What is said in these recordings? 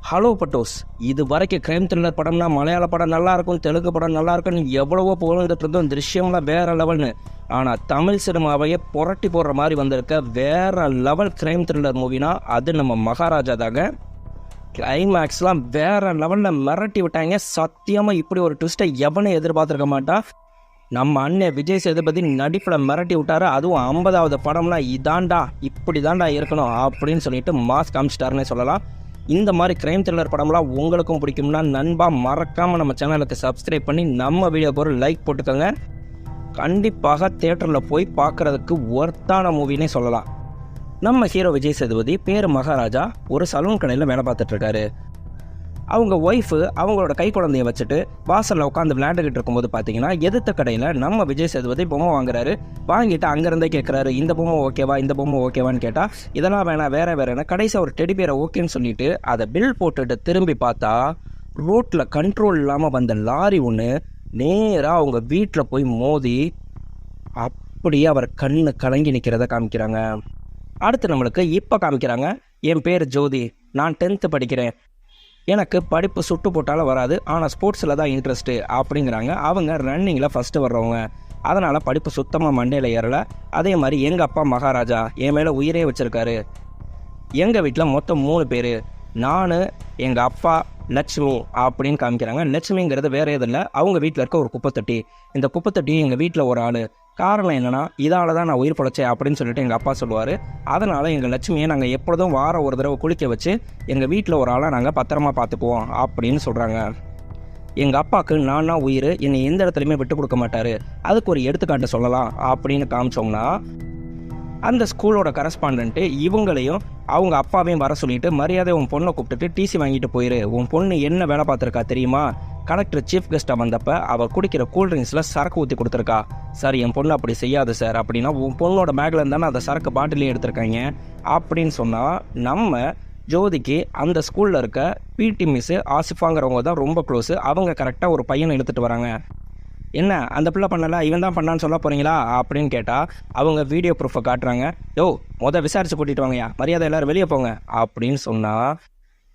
Hello பட்டோஸ், இது வரைக்கும் crime thriller படம்னா மலையாள படம் நல்லா இருக்கும், தெலுங்கு படம் நல்லா இருக்கும்னு எவ்வளவோ புகழ்ந்துட்டு இருந்தோம். திருஷ்யம்லாம் வேற லெவல்னு. ஆனால் தமிழ் சினிமாவையே புரட்டி போடுற மாதிரி வந்திருக்க வேற லெவல் கிரைம் த்ரில்லர் மூவினா அது நம்ம மகாராஜா தாங்க. கிளைமேக்ஸ்லாம் வேற லெவலில் மிரட்டி விட்டாங்க. சத்தியமாக இப்படி ஒரு ட்விஸ்ட்டை எவனே எதிர்பார்த்துருக்க மாட்டான். நம்ம அண்ணன் விஜய் சேதுபதி நடிப்பில் மிரட்டி விட்டாரு. அதுவும் 50வது படம்னா இதாண்டா இப்படி தாண்டா இருக்கணும் அப்படின்னு சொல்லிட்டு மாஸ் காமிச்சிட்டாருன்னே சொல்லலாம். இந்த மாதிரி கிரைம் த்ரில்லர் படம்லாம் உங்களுக்கும் பிடிக்கும்னா நண்பா மறக்காமல் நம்ம சேனலுக்கு சப்ஸ்கிரைப் பண்ணி நம்ம வீடியோக்கு ஒரு லைக் போட்டுக்கோங்க. கண்டிப்பாக தியேட்டரில் போய் பார்க்குறதுக்கு ஒர்த்தான மூவினே சொல்லலாம். நம்ம ஹீரோ விஜய் சேதுபதி பேர் மகாராஜா ஒரு சலூன் கடையில் வேலை பார்த்துட்ருக்காரு. அவங்க ஒய்ஃபு அவங்களோட கை குழந்தைய வச்சுட்டு வாசலில் உட்காந்து விளையாண்டுக்கிட்டு இருக்கும்போது பார்த்தீங்கன்னா எதிர்த்த கடையில் நம்ம விஜய் சேதுபதி பொம்மை வாங்குறாரு. வாங்கிட்டு அங்கேருந்தே கேட்குறாரு, இந்த பொம்மை ஓகேவா, இந்த பொம்மை ஓகேவான்னு கேட்டால் இதெல்லாம் வேணாம் வேறு கடைசியாக ஒரு டெடி பேரை ஓகேன்னு சொல்லிட்டு அதை பில் போட்டுட்டு திரும்பி பார்த்தா ரோட்டில் கண்ட்ரோல் இல்லாமல் வந்த லாரி ஒன்று நேராக அவங்க வீட்டில் போய் மோதி அப்படியே அவர் கண்ணு கலங்கி நிற்கிறத காமிக்கிறாங்க. அடுத்து நம்மளுக்கு இப்போ காமிக்கிறாங்க, என் பேர் ஜோதி, நான் 10th படிக்கிறேன், எனக்கு படிப்பு சுட்டு போட்டாலும் வராது, ஆனால் ஸ்போர்ட்ஸில் தான் இன்ட்ரெஸ்ட்டு அப்படிங்கிறாங்க. அவங்க ரன்னிங்கில் ஃபஸ்ட்டு வர்றவங்க, அதனால் படிப்பு சுத்தமாக மண்டையில் ஏறலை. அதே மாதிரி எங்கள் அப்பா மகாராஜா என் மேலே உயிரே வச்சுருக்காரு. எங்கள் வீட்டில் மொத்தம் 3 பேர், நான், எங்கள் அப்பா, லட்சுமி அப்படின்னு காமிக்கிறாங்க. லட்சுமிங்கிறது வேறு எதுவும் இல்லை, அவங்க வீட்டில் இருக்க ஒரு குப்பைத்தொட்டி. இந்த குப்பைத்தொட்டி எங்கள் வீட்டில் ஒரு ஆள். காரணம் என்னென்னா இதால் தான் நான் உயிர் பொழைச்சேன் அப்படின்னு சொல்லிட்டு எங்கள் அப்பா சொல்லுவார். அதனால் எங்கள் லட்சுமியை நாங்கள் எப்பொழுதும் வாரம் ஒரு தடவை குளிக்க வச்சு எங்கள் வீட்டில் ஒரு ஆளை நாங்கள் பத்திரமா பார்த்துக்குவோம் அப்படின்னு சொல்கிறாங்க. எங்கள் அப்பாவுக்கு நான் தான் உயிர், என்னை எந்த இடத்துலையுமே விட்டு கொடுக்க மாட்டார். அதுக்கு ஒரு எடுத்துக்காட்டு சொல்லலாம் அப்படின்னு காமிச்சோம்னா, அந்த ஸ்கூலோட கரஸ்பாண்டன்ட்டு இவங்களையும் அவங்க அப்பாவையும் வர சொல்லிட்டு மரியாதை உன் பொண்ணை கூப்பிட்டுட்டு டிசி வாங்கிட்டு போயிரு, உன் பொண்ணு என்ன வேலை பார்த்துருக்கா தெரியுமா, கலெக்டர் சீஃப் கெஸ்ட்டாக வந்தப்போ அவர் குடிக்கிற கூல்ட்ரிங்க்ஸில் சரக்கு ஊற்றி கொடுத்துருக்கா. சார் என் பொண்ணு அப்படி செய்யாது சார் அப்படின்னா, உன் பொண்ணோட பேக்கில் இருந்தானே அந்த சரக்கு பாட்டிலையும் எடுத்திருக்காங்க அப்படின்னு சொன்னால், நம்ம ஜோதிக்கு அந்த ஸ்கூலில் இருக்க பிடி மிஸ்ஸு ஆசிஃபாங்கிறவங்க தான் ரொம்ப க்ளோஸு. அவங்க கரெக்டாக ஒரு பையனை எடுத்துகிட்டு வராங்க. என்ன அந்த பிள்ளை பண்ணலை, இவன் தான் பண்ணான்னு சொல்ல போகிறீங்களா அப்படின்னு கேட்டால் அவங்க வீடியோ ப்ரூஃபை காட்டுறாங்க. விசாரித்து கூட்டிகிட்டு வாங்கயா, மரியாதை எல்லோரும் வெளியே போங்க அப்படின்னு சொன்னால்,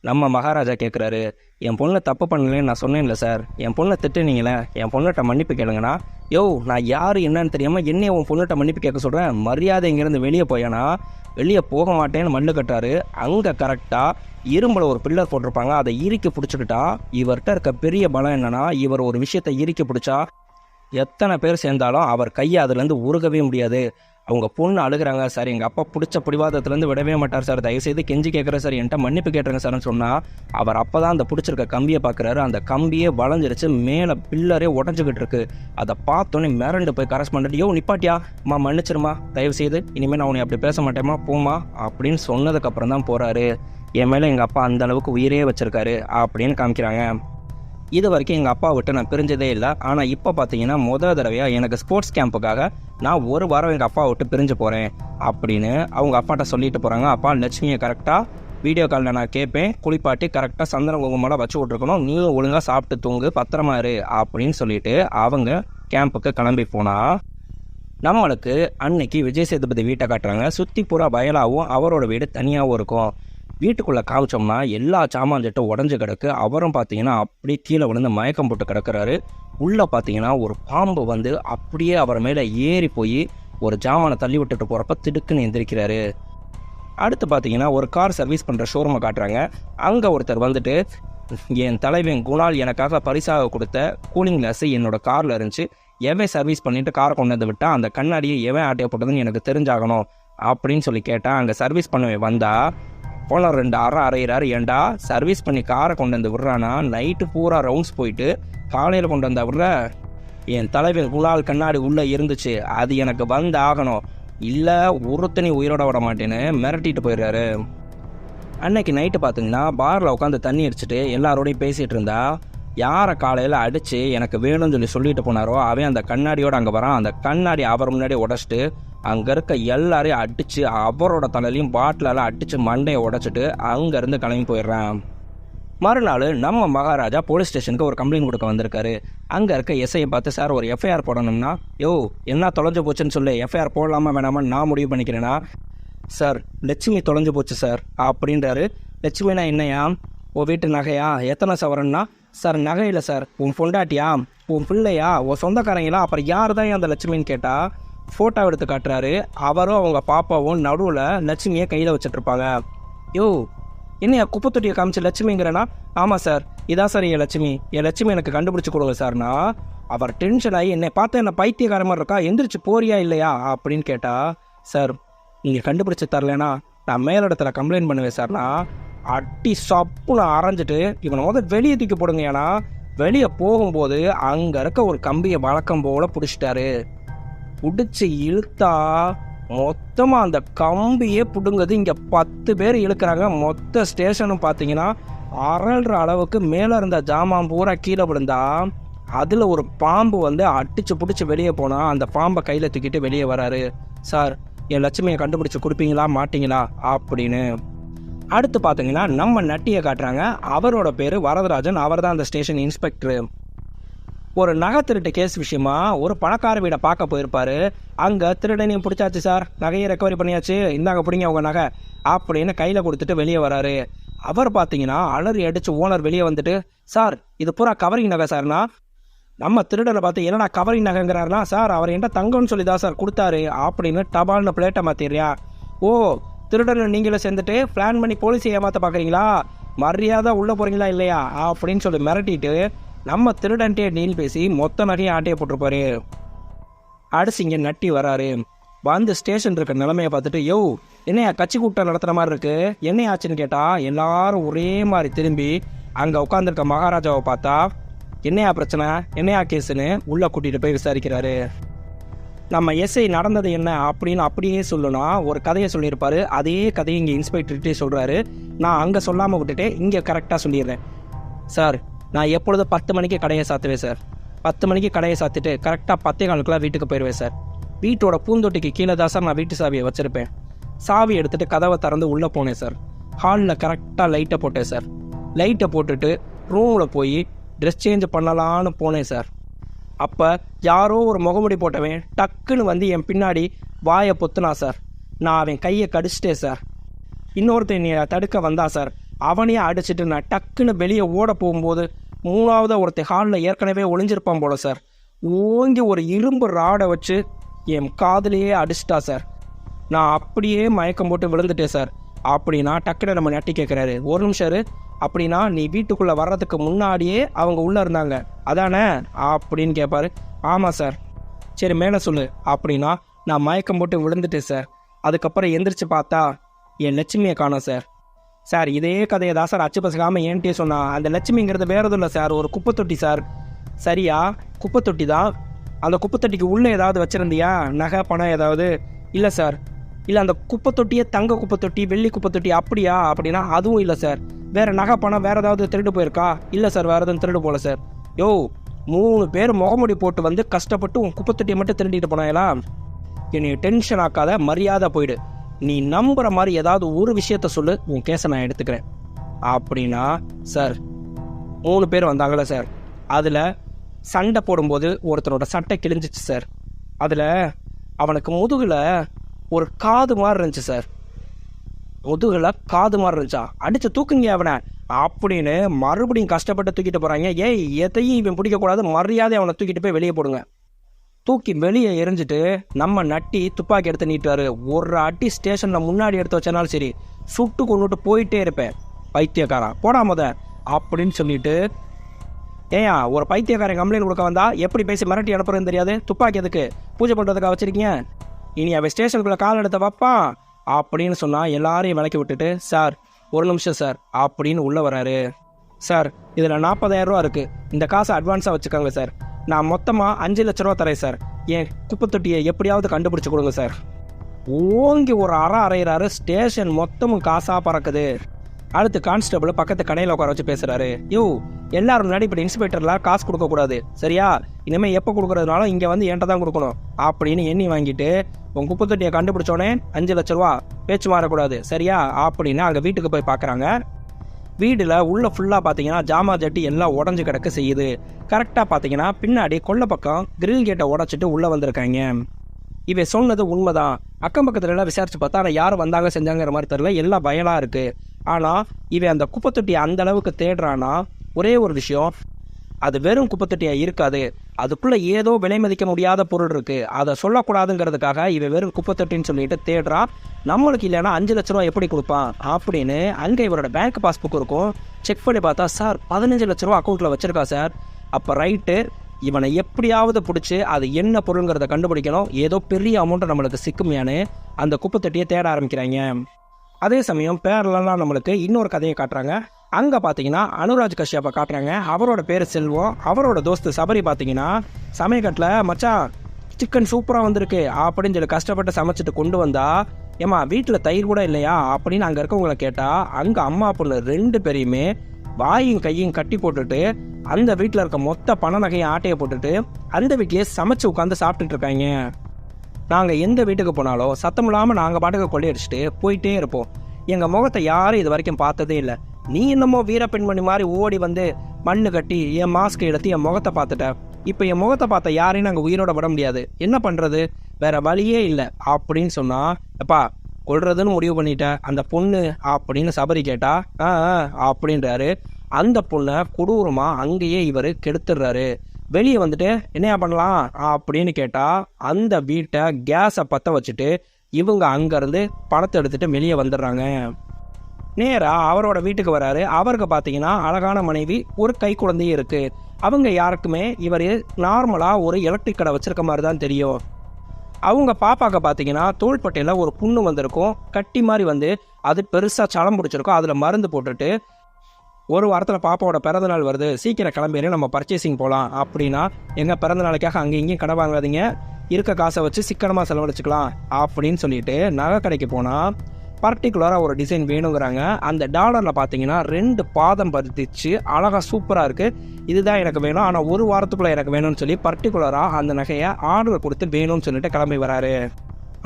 நம்ம மகாராஜா கேட்குறாரு, என் பொண்ணை தப்பு பண்ணலன்னு நான் சொன்னேன்ல சார், என் பொண்ணை திட்டுனீங்களே, என் பொண்ணுகிட்ட மன்னிப்பு கேளுங்கண்ணா. நான் யார் என்னன்னு தெரியாமல் என்னைய உன் பொண்ணுகிட்ட மன்னிப்பு கேட்க சொல்கிறேன், மரியாதை இங்கேருந்து வெளியே போயானா வெளியே போக மாட்டேன்னு மல்லு கட்டாரு. அங்கே கரெக்டாக இரும்பில் ஒரு பில்லர் போட்டிருப்பாங்க, அதை இறுக்கி பிடிச்சிக்கிட்டா இவர்கிட்ட இருக்க பெரிய பலம் என்னன்னா, இவர் ஒரு விஷயத்தை இறுக்கி பிடிச்சா எத்தனை பேர் சேர்ந்தாலும் அவர் கையை அதுலேருந்து உருகவே முடியாது. அவங்க பொண்ணு அழுகிறாங்க, சார் எங்கள் அப்பா பிடிச்ச பிடிவாதத்துலேருந்து விடவே மாட்டார் சார், தயவுசெய்து கெஞ்சி கேட்குறேன் சார், என்கிட்ட மன்னிப்பு கேட்டுருங்க சார்னு சொன்னால், அவர் அப்போ தான் அந்த பிடிச்சிருக்க கம்பியை பார்க்குறாரு. அந்த கம்பியே வளைஞ்சிருச்சு, மேலே பில்லரே உடஞ்சிக்கிட்டு இருக்கு. அதை பார்த்தோன்னே மிரண்டு போய் கரஸ்பாண்டன்ட், நிப்பாட்டியா அம்மா மன்னிச்சிருமா, தயவுசெய்து இனிமேல் நான் உன்னை அப்படி பேச மாட்டேம்மா போமா அப்படின்னு சொன்னதுக்கப்புறம் தான் போகிறாரு. என் மேலே எங்கள் அப்பா அந்த அளவுக்கு உயிரே வச்சுருக்காரு அப்படின்னு காமிக்கிறாங்க. இது வரைக்கும் எங்கள் அப்பா விட்டு நான் பிரிஞ்சதே இல்லை. ஆனால் இப்போ பார்த்தீங்கன்னா முதல் தடவையாக எனக்கு ஸ்போர்ட்ஸ் கேம்புக்காக நான் ஒரு வாரம் எங்கள் அப்பா விட்டு பிரிஞ்சு போகிறேன் அப்படின்னு அவங்க அப்பாட்ட சொல்லிட்டு போகிறாங்க. அப்பா லட்சுமியை கரெக்டாக வீடியோ காலில் நான் கேட்பேன், குளிப்பாட்டி கரெக்டாக சந்தன குங்குமலாம் வச்சு விட்ருக்கணும், நீயும் ஒழுங்காக சாப்பிட்டு தூங்கு, பத்திரமா இரு அப்படின்னு சொல்லிட்டு அவங்க கேம்புக்கு கிளம்பி போனால், நம்மளுக்கு அன்னைக்கு விஜய் சேதுபதி வீட்டை காட்டுறாங்க. சுற்றி பூரா வயலாகவும் அவரோட வீடு தனியாகவும் இருக்கும். வீட்டுக்குள்ளே காமிச்சோம்னா எல்லா சாமான் செட்டும் உடஞ்சி கிடக்கு. அவரும் பார்த்தீங்கன்னா அப்படியே கீழே விழுந்து மயக்கம் போட்டு கிடக்கிறாரு. உள்ளே பார்த்தீங்கன்னா ஒரு பாம்பு வந்து அப்படியே அவர் மேலே ஏறி போய் ஒரு ஜாமானை தள்ளி விட்டுட்டு போகிறப்ப திடுக்குன்னு எந்திரிக்கிறாரு. அடுத்து பார்த்தீங்கன்னா ஒரு கார் சர்வீஸ் பண்ணுற ஷோரூமை காட்டுறாங்க. அங்கே ஒருத்தர் வந்துட்டு, என் தலைவன் குணால் எனக்காக பரிசாக கொடுத்த கூலிங் கிளாஸு என்னோட காரில் இருந்துச்சு, எவன் சர்வீஸ் பண்ணிவிட்டு காரை கொண்டு வந்து விட்டால் அந்த கண்ணாடியை எவன் ஆட்டையை போட்டதுன்னு எனக்கு தெரிஞ்சாகணும் அப்படின்னு சொல்லி கேட்டால், அங்கே சர்வீஸ் பண்ணவே வந்தால் போல 2 அரை அரைகிறாரு. ஏண்டா சர்வீஸ் பண்ணி காரை கொண்டு வந்து விட்றானா, நைட்டு பூரா ரவுண்ட்ஸ் போயிட்டு காலையில் கொண்டு வந்தா விட்ற, என் தலைவன் குணால் கண்ணாடி உள்ளே இருந்துச்சு, அது எனக்கு வந்து ஆகணும், இல்லை ஒருத்தனி உயிரோட விட மாட்டேன்னு மிரட்டிட்டு போயிடுறாரு. அன்னைக்கு நைட்டு பார்த்தீங்கன்னா பாரில் உட்காந்து தண்ணி அடிச்சுட்டு எல்லாரோடையும் பேசிகிட்டு இருந்தா, யாரை காலையில் அடித்து எனக்கு வேணும்னு சொல்லிட்டு போனாரோ அவன் அந்த கண்ணாடியோடு அங்கே வரான். அந்த கண்ணாடி அவர் முன்னாடி உடச்சிட்டு அங்கே இருக்க எல்லாரையும் அடித்து அவரோட தலையிலையும் பாட்டிலால் அடித்து மண்டையை உடச்சிட்டு அங்கேருந்து கிளம்பி போயிடுறான். மறுநாள் நம்ம மகாராஜா போலீஸ் ஸ்டேஷனுக்கு ஒரு கம்ப்ளைண்ட் கொடுக்க வந்திருக்காரு. அங்கே இருக்க எஸ்ஐயை பார்த்து, சார் ஒரு எஃப்ஐஆர் போடணும்னா, என்ன தொலைஞ்சு போச்சுன்னு சொல்லி எஃப்ஐஆர் போடலாமா வேணாமா நான் முடிவு பண்ணிக்கிறேன்னா, சார் லட்சுமி தொலைஞ்சு போச்சு சார் அப்படின்றாரு. லட்சுமினா என்னையா, உன் வீட்டு நகையா, எத்தனை சவரன்னா? சார் நகை இல்லை சார், உன் பொண்டாட்டியா, உன் பிள்ளையா, உன் சொந்தக்காரங்களா, அப்புறம் யார் தான் அந்த லட்சுமின்னு கேட்டால் ஃபோட்டோ எடுத்து காட்டுறாரு. அவரும் அவங்க பாப்பாவும் நடுவில் லட்சுமியை கையில் வச்சுட்ருப்பாங்க. யோ என்னையா குப்பை தொட்டியை காமிச்சு லட்சுமிங்கிறனா? ஆமாம் சார், இதான் சார் என் லட்சுமி எனக்கு கண்டுபிடிச்சி கொடுங்க சார்னா அவர் டென்ஷன் ஆகி என்னை பார்த்தா என்ன பைத்தியக்கார மாதிரி இருக்கா, எந்திரிச்சு போறியா இல்லையா அப்படின்னு கேட்டா, சார் நீங்கள் கண்டுபிடிச்சி தரலனா நான் மேலிடத்துல கம்ப்ளைண்ட் பண்ணுவேன் சார்னா அட்டி சப்புன்னு அரைஞ்சிட்டு இவனை வெளியே தூக்கி போடுங்க. ஏன்னா வெளியே போகும்போது அங்கே இருக்க ஒரு கம்பியை வழக்கம் போல் பிடிச்சிட்டாரு. பிடிச்சி இழுத்தா மொத்தமாக அந்த கம்பியே பிடுங்குது. இங்கே 10 பேர் இழுக்கிறாங்க. மொத்த ஸ்டேஷனும் பார்த்தீங்கன்னா அரள்ற அளவுக்கு மேலே இருந்த ஜாமான் பூரா கீழே விழுந்தா அதில் ஒரு பாம்பு அடித்து பிடிச்சி வெளியே போனால் அந்த பாம்பை கையில் தூக்கிட்டு வெளியே வராரு. சார் என் லட்சுமியை கண்டுபிடிச்சி கொடுப்பீங்களா மாட்டிங்களா அப்படின்னு. அடுத்து பார்த்தீங்கன்னா நம்ம நட்டியை காட்டுறாங்க. அவரோட பேர் வரதராஜன். அவர் தான் அந்த ஸ்டேஷன் இன்ஸ்பெக்டரு. ஒரு நகை திருட்டு கேஸ் விஷயமா ஒரு பணக்கார வீடை பார்க்க போயிருப்பாரு. அங்கே திருடனையும் பிடிச்சாச்சு சார், நகையை ரெக்கவரி பண்ணியாச்சு, இந்தாங்க பிடிங்க உங்கள் நகை அப்படின்னு கையில் கொடுத்துட்டு வெளியே வராரு. அவர் பார்த்தீங்கன்னா அலறி அடித்து ஓனர் வெளியே வந்துட்டு, சார் இது பூரா கவரிங் நகை சார்னா. நம்ம திருடனை பார்த்து என்னடா கவரிங் நகைங்கிறாருனா, சார் அவர் என்கிட்ட தங்கம்னு சொல்லி தான் சார் கொடுத்தாரு அப்படின்னு டபால்னு பிளேட்டை மாற்றிடுறியா? ஓ திருடனை நீங்களே சேர்ந்துட்டு பிளான் பண்ணி போலீஸை ஏமாற்ற பார்க்குறீங்களா? மரியாதை உள்ளே போகிறீங்களா இல்லையா அப்படின்னு சொல்லி மிரட்டிட்டு நம்ம திருடன்ட்டே டீல் பேசி மொத்த நகையை ஆட்டையை போட்டிருப்பாரு. அடிச்சு இங்கே நட்டி வராரு. வந்து ஸ்டேஷன் இருக்க நிலைமையை பார்த்துட்டு, யோ என்னையா கட்சி கூட்டம் நடத்துகிற மாதிரி இருக்கு, என்ன ஆச்சுன்னு கேட்டால் எல்லாரும் ஒரே மாதிரி திரும்பி அங்கே உட்காந்துருக்க மகாராஜாவை பார்த்தா, என்னையா பிரச்சனை, என்னையா கேஸுன்னு உள்ளே கூட்டிகிட்டு போய் விசாரிக்கிறாரு. நம்ம எஸ்ஐ நடந்தது என்ன அப்படின்னு அப்படியே சொல்லணும்னா ஒரு கதையை சொல்லியிருப்பாரு. அதே கதையை இங்கே இன்ஸ்பெக்டர்கிட்டே சொல்கிறாரு. நான் அங்கே சொல்லாமல் விட்டுட்டு இங்கே கரெக்டாக சொல்லிடுறேன். சார் நான் எப்பொழுதும் 10 மணிக்கு கடையை சாத்துவேன் சார். 10 மணிக்கு கடையை சாத்திட்டு கரெக்டாக 10:15 வீட்டுக்கு போயிடுவேன் சார். வீட்டோட பூந்தொட்டிக்கு கீழே தான் சார் நான் வீட்டு சாவியை வச்சுருப்பேன். சாவி எடுத்துகிட்டு கதவை திறந்து உள்ளே போனேன் சார். ஹாலில் கரெக்டாக லைட்டை போட்டேன் சார். லைட்டை போட்டுட்டு ரூமில் போய் ட்ரெஸ் சேஞ்ச் பண்ணலான்னு போனேன் சார். அப்போ யாரோ ஒரு முகமுடி போட்டவன் டக்குன்னு என் பின்னாடி வாயை பொத்துனா சார். நான் அவன் கையை கடிச்சிட்டேன் சார். இன்னொருத்தன் தடுக்க வந்தா சார். அவனையே அடிச்சுட்டு நான் டக்குன்னு வெளியே ஓட போகும்போது 3வது ஒருத்தன் ஹாலில் ஏற்கனவே ஒளிஞ்சிருப்பான் போல சார். ஓங்கி ஒரு இரும்பு ராடை வச்சு என் காதுலேயே அடிச்சிட்டா சார். நான் அப்படியே மயக்கம் போட்டு விழுந்துட்டேன் சார். அப்படின்னா டக்குன்னு நம்ம நட்டி கேட்குறாரு, ஒரு நிமிஷம் அப்படின்னா நீ வீட்டுக்குள்ளே வர்றதுக்கு முன்னாடியே அவங்க உள்ளே இருந்தாங்க அதானே அப்படின்னு கேட்பாரு. ஆமாம் சார். சரி மேலே சொல்லு அப்படின்னா, நான் மயக்கம் போட்டு விழுந்துட்டேன் சார். அதுக்கப்புறம் எந்திரிச்சு பார்த்தா என் லட்சுமியை காணோம் சார். சார் இதே கதையை தான் சார் அச்சு பசங்காமல் ஏன்ட்டே சொன்னா. அந்த லட்சுமிங்கிறது வேறு எதுவும் இல்லை சார், ஒரு குப்பை தொட்டி சார். சரியா, குப்பை தொட்டி தான். அந்த குப்பை தொட்டிக்கு உள்ளே ஏதாவது வச்சுருந்தியா, நகை பணம் ஏதாவது? இல்லை சார். இல்லை அந்த குப்பை தொட்டியே தங்க குப்பை தொட்டி, வெள்ளி குப்பை தொட்டி அப்படியா அப்படின்னா அதுவும் இல்லை சார். வேறு நகை பணம் வேறு ஏதாவது திருடு போயிருக்கா? இல்லை சார், வேறு எதுவும் திருடு போகல சார். யோ 3 பேர் முகமுடி போட்டு கஷ்டப்பட்டு உன் குப்பை தொட்டியை மட்டும் திருடிட்டு போனாங்களா? என்னை டென்ஷன் ஆக்காத, மரியாதை போயிடு. நீ நம்புகிற மாதிரி ஏதாவது ஒரு விஷயத்த சொல்லு, உன் கேஸை நான் எடுத்துக்கிறேன் அப்படின்னா. சார் 3 பேர் வந்தாங்களே சார், அதில் சண்டை போடும்போது ஒருத்தனோட சட்டை கிழிஞ்சிச்சு சார். அதில் அவனுக்கு முதுகில் ஒரு காது மாதிரி இருந்துச்சு சார். முதுகில் காது மாதிரி இருந்துச்சா, அடித்து தூக்குங்க அவனை அப்படின்னு மறுபடியும் கஷ்டப்பட்டு தூக்கிட்டு போகிறாங்க. ஏய் எதையும் இவன் பிடிக்கக்கூடாது, மரியாதை அவனை தூக்கிட்டு போய் வெளியே போடுங்க. தூக்கி வெளியே எரிஞ்சிட்டு நம்ம நட்டி துப்பாக்கி எடுத்து நீட்டுவார். ஒரு அடி ஸ்டேஷனில் முன்னாடி எடுத்து வச்சனாலும் சரி, சுட்டு கொண்டுட்டு போயிட்டே இருப்பேன். பைத்தியக்காரன் போடாமத அப்படின்னு சொல்லிட்டு, ஏயா ஒரு பைத்தியக்காரன் கம்ப்ளைண்ட் கொடுக்க வந்தா எப்படி பேசி மிரட்டி அனுப்புறதுன்னு தெரியாது, துப்பாக்கி எதுக்கு பூஜை பண்ணுறதுக்காக வச்சிருக்கீங்க, இனி அவன் ஸ்டேஷனுக்குள்ளே கால் எடுத்த வைப்பான் அப்படின்னு சொன்னால் எல்லாரையும் விளக்கி விட்டுட்டு, சார் ஒரு நிமிஷம் சார் அப்படின்னு உள்ளே வராரு. சார் இதில் 40,000 ரூபா இருக்குது, இந்த காசை அட்வான்ஸாக வச்சுக்கோங்க சார். நான் மொத்தமாக 5 லட்ச ரூபா தரேன் சார். என் குப்பை தொட்டியை எப்படியாவது கண்டுபிடிச்சி கொடுங்க சார். ஓங்கி ஒரு அறையிறாரு. ஸ்டேஷன் மொத்தமும் காசாக பறக்குது. அடுத்து கான்ஸ்டபிள் பக்கத்து கடையில் உட்கார வச்சு பேசுகிறாரு. யோ எல்லாரும் முன்னாடி இப்படி இன்ஸ்பெக்டர்லாம் காசு கொடுக்கக்கூடாது சரியா, இனிமேல் எப்போ கொடுக்குறதுனாலும் இங்கே என்கிட்ட தான் கொடுக்கணும் அப்படின்னு எண்ணி வாங்கிட்டு, உன் குப்பை தொட்டியை கண்டுபிடிச்சோடனே 5 லட்ச ரூபா, பேச்சு மாறக்கூடாது சரியா அப்படின்னு அங்கே வீட்டுக்கு போய் பார்க்குறாங்க. வீடில் உள்ள ஃபுல்லாக பார்த்தீங்கன்னா ஜாமா ஜட்டி எல்லாம் உடஞ்சி கிடக்க செய்யுது. கரெக்டாக பார்த்தீங்கன்னா பின்னாடி கொல்லை பக்கம் கிரில் கேட்டை உடச்சிட்டு உள்ளே வந்திருக்காங்க. இவன் சொன்னது உண்மைதான். அக்கம் பக்கத்துல எல்லாம் விசாரிச்சு பார்த்தா ஆனால் யாரும் வந்தாங்க செஞ்சாங்கிற மாதிரி தெரியல, எல்லாம் வயலாக இருக்குது. ஆனால் இவன் அந்த குப்பை தொட்டியை அந்த அளவுக்கு தேடுறான்னா ஒரே ஒரு விஷயம், அது வெறும் குப்பை தொட்டியாக இருக்காது, அதுக்குள்ளே ஏதோ விலை மதிக்க முடியாத பொருள் இருக்குது, அதை சொல்லக்கூடாதுங்கிறதுக்காக இவன் வெறும் குப்பை தொட்டின்னு சொல்லிட்டு தேடுறான். நம்மளுக்கு இல்லைன்னா 5 லட்ச ரூபா எப்படி கொடுப்பான் அப்படின்னு அங்கே இவரோட பேங்க் பாஸ்புக் இருக்கும். செக் பண்ணி பார்த்தா, சார் 15 லட்ச ரூபா அக்கௌண்ட்டில் வச்சுருக்கா சார். அப்போ ரைட்டு, இவனை எப்படியாவது பிடிச்சி அது என்ன பொருளுங்கிறத கண்டுபிடிக்கணும், ஏதோ பெரிய அமௌண்ட்டை நம்மளுக்கு சிக்குமையானு அந்த குப்பை தொட்டியை தேட ஆரம்பிக்கிறாங்க. அதே சமயம் பேரலாம் நம்மளுக்கு இன்னொரு கதையை காட்டுறாங்க. அங்கே பார்த்தீங்கன்னா அனுராஜ் கஷ்யப்பை காட்டுறாங்க. அவரோட பேர் செல்வம். அவரோட தோஸ்து சபரி பார்த்தீங்கன்னா சமயக்கட்டில் மச்சான் சிக்கன் சூப்பராக வந்திருக்கு அப்படின்னு சொல்லி கஷ்டப்பட்டு சமைச்சிட்டு கொண்டு வந்தா, ஏம்மா வீட்டில் தயிர் கூட இல்லையா அப்படின்னு அங்கே இருக்கவங்களை கேட்டால், அங்கே அம்மா பொண்ணு 2 பேரையுமே வாயும் கையும் கட்டி போட்டுட்டு அந்த வீட்டில் இருக்க மொத்த பண நகையை ஆட்டையை போட்டுட்டு அந்த வீட்லேயே சமைச்சு உட்காந்து சாப்பிட்டுட்டு இருக்காங்க. நாங்கள் எந்த வீட்டுக்கு போனாலும் சத்தம் இல்லாமல் நாங்கள் பாட்டுக்கு கொள்ளையடிச்சிட்டு போயிட்டே இருப்போம். எங்கள் முகத்தை யாரும் இது வரைக்கும் பார்த்ததே இல்லை. நீ என்னமோ வீர பெண்மணி மாதிரி ஓடி வந்து மண்ணு கட்டி என் மாஸ்க் எடுத்து என் முகத்தை பார்த்துட்ட. இப்போ என் முகத்தை பார்த்த யாரையும் நாங்கள் உயிரோட விட முடியாது, என்ன பண்ணுறது, வேற வழியே இல்லை அப்படின்னு சொன்னால், எப்பா கொள்றதுன்னு முடிவு பண்ணிட்டேன் அந்த பொண்ணு அப்படின்னு சபரி கேட்டா, அப்படின்றாரு. அந்த பொண்ணை கொடூரமாக அங்கேயே இவர் கெடுத்துடுறாரு. வெளியே வந்துட்டு என்னையா பண்ணலாம் அப்படின்னு கேட்டால், அந்த வீட்டை கேஸை பற்ற வச்சுட்டு இவங்க அங்கேருந்து பணத்தை எடுத்துகிட்டு வெளியே வந்துடுறாங்க. நேராக அவரோட வீட்டுக்கு வராரு. அவருக்கு பார்த்தீங்கன்னா அழகான மனைவி, ஒரு கை குழந்தையும் இருக்குது. அவங்க யாருக்குமே இவர் நார்மலாக ஒரு எலக்ட்ரிக் கடை வச்சுருக்க மாதிரி தான் தெரியும். அவங்க பாப்பாக்க பார்த்தீங்கன்னா தோள்பட்டையில் ஒரு புண்ணு வந்திருக்கும், கட்டி மாதிரி வந்து அது பெருசாக சலம் பிடிச்சிருக்கும். அதில் மருந்து போட்டுட்டு, ஒரு வாரத்தில் பாப்பாவோட பிறந்தநாள் வருது, சீக்கிரம் கிளம்பிடு நம்ம பர்ச்சேசிங் போகலாம் அப்படின்னா, எங்கள் பிறந்தநாளுக்காக அங்கே இங்கேயும் கடை வாங்காதீங்க, இருக்க காசை வச்சு சிக்கனமாக செலவழிச்சுக்கலாம் அப்படின்னு சொல்லிட்டு நகை கடைக்கு போனால் பர்டிகுலராக ஒரு டிசைன் வேணுங்கிறாங்க. அந்த டாலரில் பார்த்தீங்கன்னா 2 பாதம் பதிச்சு அழகாக சூப்பராக இருக்குது, இதுதான் எனக்கு வேணும், ஆனால் ஒரு வாரத்துக்குள்ளே எனக்கு வேணும்னு சொல்லி பர்டிகுலராக அந்த நகையை ஆர்டர் கொடுத்து வேணும்னு சொல்லிட்டு கிளம்பி வராரு.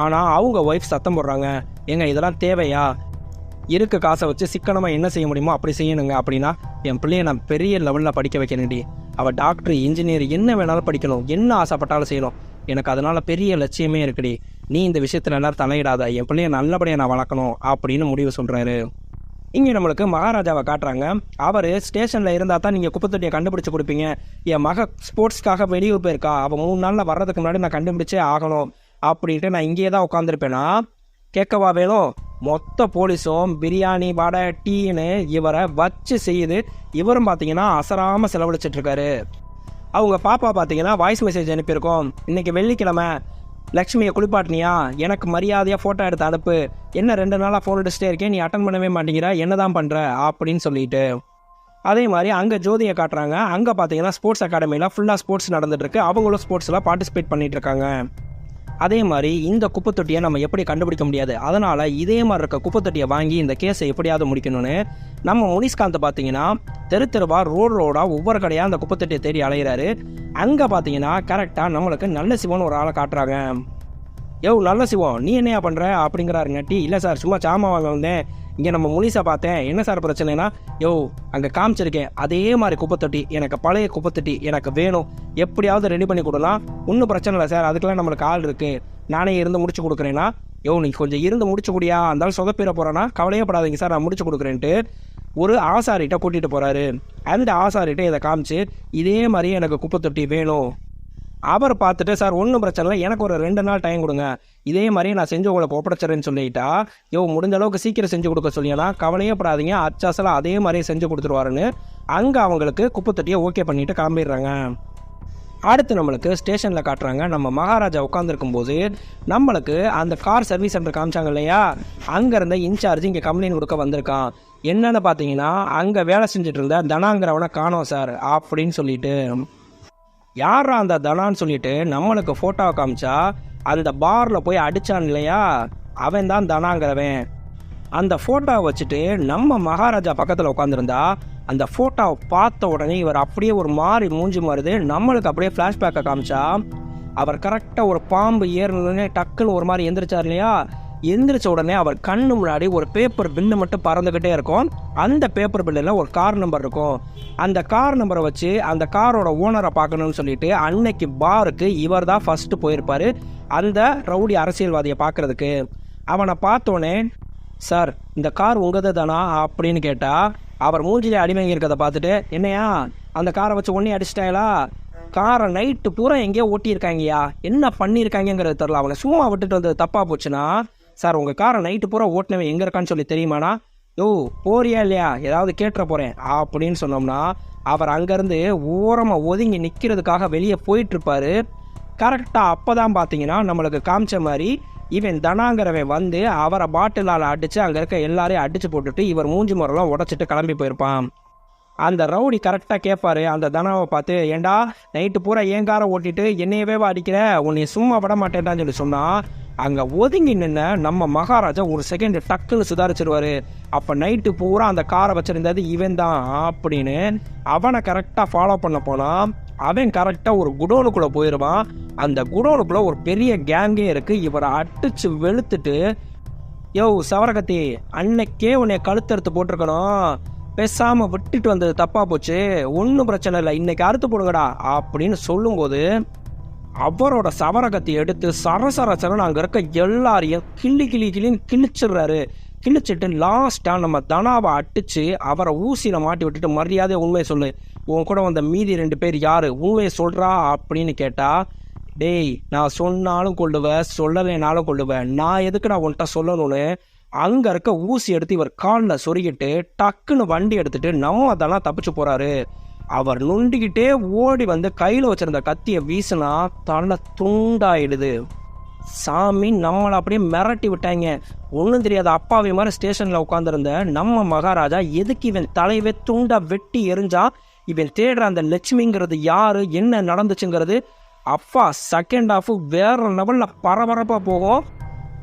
ஆனால் அவங்க ஒய்ஃப் சத்தம் போடுறாங்க, ஏங்க இதெல்லாம் தேவையா, இருக்க காசை வச்சு சிக்கனமாக என்ன செய்ய முடியுமோ அப்படி செய்யணுங்க அப்படின்னா, என் பிள்ளைய நான் பெரிய லெவலில் படிக்க வைக்கணும்டி, அவள் டாக்டர் இன்ஜினியர் என்ன வேணாலும் படிக்கணும், என்ன ஆசைப்பட்டாலும் செய்யணும், எனக்கு அதனால் பெரிய லட்சியமே இருக்குடி, நீ இந்த விஷயத்தில் எல்லாரும் தலையிடாத, என் பிள்ளைய நல்லபடியாக நான் வளர்க்கணும் அப்படின்னு முடிவு சொல்கிறாரு. இங்கே நம்மளுக்கு மகாராஜாவை காட்டுறாங்க. அவர் ஸ்டேஷனில் இருந்தால் தான் நீங்கள் குப்பைத்தொட்டியை கண்டுபிடிச்சி கொடுப்பீங்க, என் மக ஸ்போர்ட்ஸ்க்காக வெளியூர் போயிருக்கா, அவள் 3 நாளில் வர்றதுக்கு முன்னாடி நான் கண்டுபிடிச்சே ஆகணும் அப்படின்ட்டு நான் இங்கேயே தான் உட்காந்துருப்பேனா, கேட்கவா வேணும், மொத்த போலீஸும் பிரியாணி வடை டீன்னு இவரை வச்சு செய்யுது. இவரும் பார்த்தீங்கன்னா அசராமல் செலவழிச்சிட்ருக்காரு. அவங்க பாப்பா பார்த்தீங்கன்னா வாய்ஸ் மெசேஜ் அனுப்பியிருக்கோம், இன்றைக்கி வெள்ளிக்கிழமை லக்ஷ்மியை குளிப்பாட்டினியா, எனக்கு மரியாதையாக ஃபோட்டோ எடுத்து அனுப்பு, என்ன 2 நாளாக ஃபோன் அடிச்சுட்டே இருக்கேன், நீ அட்டன் பண்ணவே மாட்டேங்கிற, என்ன தான் பண்ணுற அப்படின்னு சொல்லிட்டு. அதே மாதிரி அங்கே ஜோதியை காட்டுறாங்க. அங்கே பார்த்தீங்கன்னா ஸ்போர்ட்ஸ் அகாடமியில் ஃபுல்லாக ஸ்போர்ட்ஸ் நடந்துகிட்ருக்கு, அவங்களும் ஸ்போர்ட்ஸில் பார்ட்டிசிபேட் பண்ணிகிட்டு இருக்காங்க. அதே மாதிரி இந்த குப்பை தொட்டியை நம்ம எப்படி கண்டுபிடிக்க முடியாது, அதனால் இதே மாதிரி இருக்க குப்பை தொட்டியை வாங்கி இந்த கேஸை எப்படியாவது முடிக்கணும்னு நம்ம முனிஷ்காந்த் பார்த்தீங்கன்னா தெருவா ரோடாக ஒவ்வொரு கடையாக அந்த குப்பை தொட்டியை தேடி அலைகிறாரு. அங்கே பார்த்தீங்கன்னா கரெக்டாக நம்மளுக்கு நல்ல சிவன் ஒரு ஆளை காட்டுறாங்க. நல்ல சிவம் நீ என்னையா பண்ணுற அப்படிங்கிறாருங்காட்டி, இல்லை சார் சும்மா சாமா வாங்க வந்தேன், இங்கே நம்ம முனிஷா பார்த்தேன், என்ன சார் பிரச்சனைனா, அங்கே காமிச்சிருக்கேன் அதே மாதிரி குப்பைத்தொட்டி, எனக்கு பழைய குப்பைத்தொட்டி எனக்கு வேணும், எப்படியாவது ரெடி பண்ணி கொடுலாம், ஒன்றும் பிரச்சனை இல்லை சார், அதுக்கெல்லாம் நம்மளுக்கு ஆள் இருக்குது, நானே இருந்து முடிச்சு கொடுக்குறேன்னா, நீ கொஞ்சம் இருந்து முடிச்சு கூடியா, அந்தாலும் சொதப்பிட போகிறேன்னா கவலையப்படாதீங்க சார் நான் முடிச்சு கொடுக்குறேன்ட்டு ஒரு ஆசாரிகிட்ட கூட்டிகிட்டு போகிறாரு. அந்த ஆசாரிகிட்ட இதை காமிச்சு இதே மாதிரி எனக்கு குப்பைத்தொட்டி வேணும். அவர் பார்த்துட்டு, சார் ஒன்றும் பிரச்சனை இல்லை, எனக்கு ஒரு 2 நாள் டைம் கொடுங்க, இதே மாதிரி நான் செஞ்சு உங்களுக்கு ஒப்படைச்சிறேன்னு சொல்லிட்டா, முடிஞ்ச அளவுக்கு சீக்கிரம் செஞ்சு கொடுக்க சொல்லினா கவலையப்படாதீங்க, அச்சாசலாக அதே மாதிரியே செஞ்சு கொடுத்துருவாருன்னு அங்கே அவங்களுக்கு குப்பைத்தொட்டியை ஓகே பண்ணிவிட்டு கிளம்பிடுறாங்க. அடுத்து நம்மளுக்கு ஸ்டேஷனில் காட்டுறாங்க. நம்ம மகாராஜா உட்காந்துருக்கும் போது நம்மளுக்கு அந்த கார் சர்வீஸ் சென்டர் காமிச்சாங்க இல்லையா, அங்கேருந்த இன்சார்ஜ் இங்கே கம்ப்ளைண்ட் கொடுக்க வந்திருக்கான். என்னென்னு பார்த்தீங்கன்னா, அங்கே வேலை செஞ்சுட்டு இருந்த தனாங்கிறவனை காணோம் சார் அப்படின்னு சொல்லிட்டு. யாரா அந்த தனான்னு சொல்லிட்டு நம்மளுக்கு ஃபோட்டோவை காமிச்சா, அந்த பாரில் போய் அடித்தான் இல்லையா, அவன் தான் தனாங்கிறவன். அந்த ஃபோட்டோவை வச்சுட்டு நம்ம மகாராஜா பக்கத்தில் உட்காந்துருந்தா, அந்த ஃபோட்டோவை பார்த்த உடனே இவர் அப்படியே ஒரு மாதிரி மூஞ்சி மாறுது. நம்மளுக்கு அப்படியே ஃப்ளாஷ்பேக்கை காமிச்சா, அவர் கரெக்டாக ஒரு பாம்பு ஏறினே டக்குன்னு ஒரு மாதிரி எந்திரிச்சார் இல்லையா, எந்திரிச்ச உடனே அவர் கண்ணு முன்னாடி ஒரு பேப்பர் பில்லு மட்டும் பறந்துக்கிட்டே இருக்கும். அந்த பேப்பர் பில்லில் ஒரு கார் நம்பர் இருக்கும். அந்த கார் நம்பரை வச்சு அந்த காரோட ஓனரை பார்க்கணும்னு சொல்லிட்டு அன்னைக்கு பாருக்கு இவர் தான் ஃபஸ்ட்டு போயிருப்பார் அந்த ரவுடி அரசியல்வாதியை பார்க்குறதுக்கு. அவனை பார்த்தோன்னே, சார் இந்த கார் உங்கது தானா அப்படின்னு கேட்டால் அவர் மூஞ்சிலே அடிமைங்க இருக்கிறத பார்த்துட்டு, என்னையா அந்த காரை வச்சு ஒன்றே அடிச்சிட்டாங்களா? காரை நைட்டு பூரா எங்கேயோ ஓட்டியிருக்காங்கய்யா, என்ன பண்ணியிருக்காங்கிறது தெரில, அவங்க சும்மா விட்டுட்டு வந்தது தப்பாக போச்சுன்னா, சார் உங்கள் காரை நைட்டு பூரா ஓட்டினவன் எங்கே இருக்கான்னு சொல்லி தெரியுமாண்ணா? யோ போறியா இல்லையா, ஏதாவது கேட்டுற போகிறேன் அப்படின்னு சொன்னோம்னா அவர் அங்கேருந்து ஓரமாக ஒதுங்கி நிற்கிறதுக்காக வெளியே போயிட்டுருப்பார். கரெக்டாக அப்போ தான் பார்த்தீங்கன்னா நம்மளுக்கு காமிச்ச மாதிரி இவன் தனாங்கிறவன் வந்து அவரை பாட்டிலால் அடித்து அங்கே இருக்க எல்லாரையும் அடித்து போட்டுட்டு இவர் மூஞ்சி முறைலாம் உடச்சிட்டு கிளம்பி போயிருப்பான். அந்த ரவுடி கரெக்டாக கேட்பாரு அந்த தனாவை பார்த்து, ஏண்டா நைட்டு பூரா ஏன் காரை ஓட்டிட்டு என்னையவே அடிக்கிற, உன்னை சும்மா விட மாட்டேன்டான்னு சொல்லி சொன்னால் அங்கே ஒதுங்கி நின்று நம்ம மகாராஜா ஒரு செகண்ட் டக்குன்னு சுதாரிச்சிருவார். அப்போ நைட்டு பூரா அந்த காரை வச்சுருந்தது இவன் தான் அப்படின்னு அவனை கரெக்டாக ஃபாலோ பண்ண போனால் அவன் கரெக்டாக ஒரு குடோனுக்குள்ளே போயிடுவான். அந்த குடோனுக்குள்ளே ஒரு பெரிய கேங்கே இருக்குது. இவரை அடித்து வெளுத்துட்டு, யோ சவரகத்தி, அன்னைக்கே உன்னை கழுத்தறுத்து போட்டிருக்கணும், பேசாமல் விட்டுட்டு வந்தது தப்பாக போச்சு, ஒன்றும் பிரச்சனை இல்லை, இன்னைக்கு அறுத்து போடுங்கடா அப்படின்னு சொல்லும்போது அவரோட சவரகத்தை எடுத்து சரசரசரன்னு அங்கே இருக்க எல்லாரையும் கிளின்னு கிழிச்சிடுறாரு. கிழிச்சிட்டு லாஸ்ட்டாக நம்ம தனாவை அடித்து அவரை ஊசியில் மாட்டி விட்டுட்டு, மரியாதையை உண்மையை சொல்லு, உன் கூட வந்த மீதி 2 பேர் யார், உண்மையை சொல்கிறா அப்படின்னு கேட்டால், டேய் நான் சொன்னாலும் கொள்ளுவேன், சொல்லலைனாலும் கொள்ளுவேன், நான் எதுக்கு நான் உன்கிட்ட சொல்லணும்னு அங்கே இருக்க ஊசி எடுத்து இவர் காலில் சொருகிட்டு டக்குன்னு வண்டி எடுத்துட்டு நம்ம அதெல்லாம் தப்பிச்சு போகிறாரு. அவர் நொண்டிக்கிட்டே ஓடி வந்து கையில் வச்சிருந்த கத்தியை வீசினா தலை துண்டாயிடுது. சாமி நம்மளை அப்படியே மிரட்டி விட்டாங்க. ஒன்றும் தெரியாத அப்பாவி மாதிரி ஸ்டேஷனில் உட்காந்துருந்த நம்ம மகாராஜா எதுக்கு இவன் தலைவே துண்டா வெட்டி எரிஞ்சா, இவன் தேடுற அந்த லட்சுமிங்கிறது யாரு, என்ன நடந்துச்சுங்கிறது அப்பா செகண்ட் ஹாஃபு வேற லெவலில் பரபரப்பாக போகும்.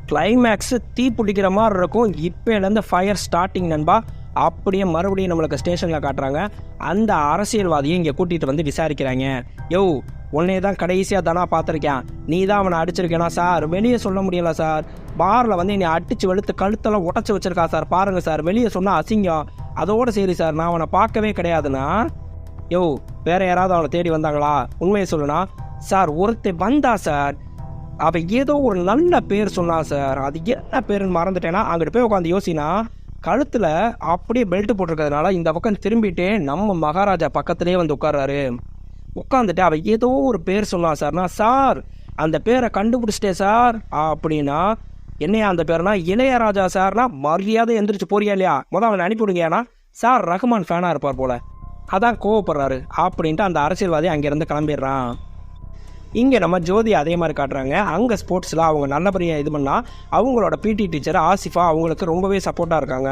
கிளைமேக்ஸு தீ பிடிக்கிற மாதிரி இருக்கும். இப்போலேருந்து ஃபயர் ஸ்டார்டிங் நண்பா. அப்படியே மறுபடியும் நம்மளுக்கு ஸ்டேஷனில் காட்டுறாங்க. அந்த அரசியல்வாதியை இங்கே கூட்டிகிட்டு வந்து விசாரிக்கிறாங்க. யோ உன்னையே தான் கடைசியாக தானா பார்த்துருக்கேன், நீ தான் அவனை அடிச்சிருக்கேனா சார்? வெளியே சொல்ல முடியல சார், பாரில் வந்து என்னை அடித்து வெளுத்து கழுத்தெல்லாம் உடச்சி வச்சிருக்கா சார், பாருங்கள் சார், வெளியே சொன்னால் அசிங்கம், அதோடு சரி சார், நான் அவனை பார்க்கவே கிடையாதுண்ணா. யோ வேற யாராவது அவனை தேடி வந்தாங்களா, உண்மையை சொல்லுனா? சார் ஒருத்தர் வந்தா சார், அவன் ஏதோ ஒரு நல்ல பேர் சொன்னான் சார், அது என்ன பேருன்னு மறந்துட்டேன்னா, அங்கிட்டு போய் உட்காந்து யோசினா கழுத்தில் அப்படியே பெல்ட் போட்டிருக்கிறதுனால இந்த பக்கம் திரும்பிட்டு நம்ம மகாராஜா பக்கத்துலேயே வந்து உட்கார்றாரு. உட்காந்துட்டு அவன் ஏதோ ஒரு பேர் சொன்னான் சார்னா, சார் அந்த பேரை கண்டுபிடிச்சிட்டேன் சார் அப்படின்னா, என்னையா அந்த பேர்னா? இளையராஜா சார்னா, மரியாதை எந்திரிச்சு போறியா இல்லையா, முதல் அவனை அனுப்பிவிடுங்கண்ணா. சார் ரஹ்மான் ஃபேனாக இருப்பார் போல, அதான் கோவப்படுறாரு அப்படின்ட்டு அந்த அரசியல்வாதி அங்கேருந்து கிளம்பிடுறான். இங்கே நம்ம ஜோதி அதே மாதிரி காட்டுறாங்க. அங்கே ஸ்போர்ட்ஸில் அவங்க நல்லபடியாக இது பண்ணால் அவங்களோட பிடி டீச்சர் ஆசிஃபா அவங்களுக்கு ரொம்பவே சப்போர்ட்டாக இருக்காங்க.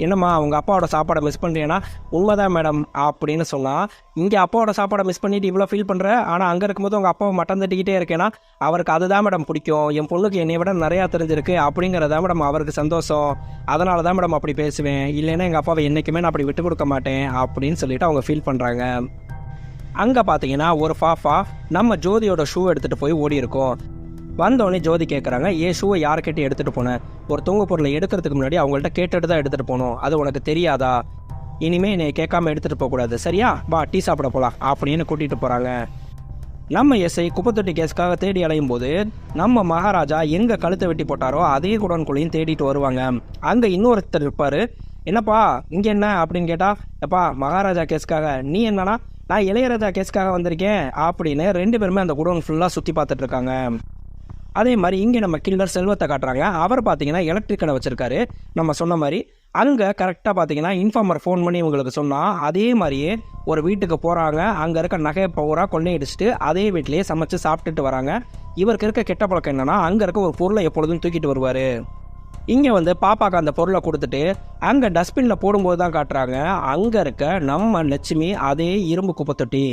என்னம்மா அவங்க அப்பாவோட சாப்பாடை மிஸ் பண்ணுறீங்கன்னா? உண்மைதான் மேடம் அப்படின்னு சொன்னால், இங்கே அப்பாவோட சாப்பாடை மிஸ் பண்ணிட்டு இவ்வளோ ஃபீல் பண்ணுற, ஆனால் அங்கே இருக்கும்போது உங்கள் அப்பாவை மட்டம் தட்டிக்கிட்டே இருக்கேன்னா அவருக்கு அதுதான் மேடம் பிடிக்கும், என் பொண்ணுக்கு என்னை விட நிறையா தெரிஞ்சிருக்கு அப்படிங்கிறதான் மேடம் அவருக்கு சந்தோஷம், அதனால தான் மேடம் அப்படி பேசுவேன், இல்லைன்னா எங்கள் அப்பாவை என்றைக்குமே நான் அப்படி விட்டு கொடுக்க மாட்டேன் அப்படின்னு சொல்லிட்டு அவங்க ஃபீல் பண்ணுறாங்க. அங்கே பார்த்தீங்கன்னா ஒரு ஃபாஃபா நம்ம ஜோதியோட ஷூ எடுத்துகிட்டு போய் ஓடி இருக்கோம். வந்தோடனே ஜோதி கேட்குறாங்க, ஏன் ஷூவை யார்கிட்ட எடுத்துகிட்டு போனேன்? ஒரு தூங்க பொருளை எடுக்கிறதுக்கு முன்னாடி அவங்கள்ட்ட கேட்டுட்டு தான் எடுத்துகிட்டு போகணும், அது உனக்கு தெரியாதா? இனிமேல் என்னை கேட்காம எடுத்துகிட்டு போகக்கூடாது சரியா, வா டீ சாப்பிட போகலாம் அப்படின்னு கூட்டிகிட்டு போகிறாங்க. நம்ம எஸ்ஐ குப்பத்தொட்டி கேஸ்க்காக தேடி அலையும் போது நம்ம மகாராஜா எங்கே கழுத்தை வெட்டி போட்டாரோ அதே குடோன்குள்ளையும் தேடிட்டு வருவாங்க. அங்கே இன்னொருத்தர் இருப்பார். என்னப்பா இங்கே என்ன அப்படின்னு கேட்டால், எப்பா மகாராஜா கேஸ்க்காக. நீ என்னன்னா? நான் இளையராஜா கேஸ்க்காக வந்திருக்கேன் அப்படின்னு 2 பேருமே அந்த குடோன் ஃபுல்லாக சுற்றி பார்த்துட்டு இருக்காங்க. அதே மாதிரி இங்கே நம்ம கில்லர் செல்வத்தை காட்டுறாங்க. அவர் பார்த்தீங்கன்னா எலக்ட்ரிக் கடை வச்சுருக்காரு. நம்ம சொன்ன மாதிரி அங்கே கரெக்டாக பார்த்தீங்கன்னா இன்ஃபார்மர் ஃபோன் பண்ணி இவங்களுக்கு சொன்னால் அதே மாதிரியே ஒரு வீட்டுக்கு போகிறாங்க. அங்கே இருக்க நகையை பூரா கொள்ளையடிச்சிட்டு அதே வீட்டிலேயே சமைச்சு சாப்பிட்டுட்டு வராங்க. இவருக்கு இருக்க கெட்ட பழக்கம் என்னென்னா, அங்கே இருக்க ஒரு பொருளை எப்பொழுதும் தூக்கிட்டு வருவார். இங்கே வந்து பாப்பாக்கு அந்த பொருளை கொடுத்துட்டு அங்கே டஸ்ட்பினில் போடும்போது தான் காட்டுறாங்க அங்கே இருக்க நம்ம லட்சுமி அதே இரும்பு குப்பை தொட்டி.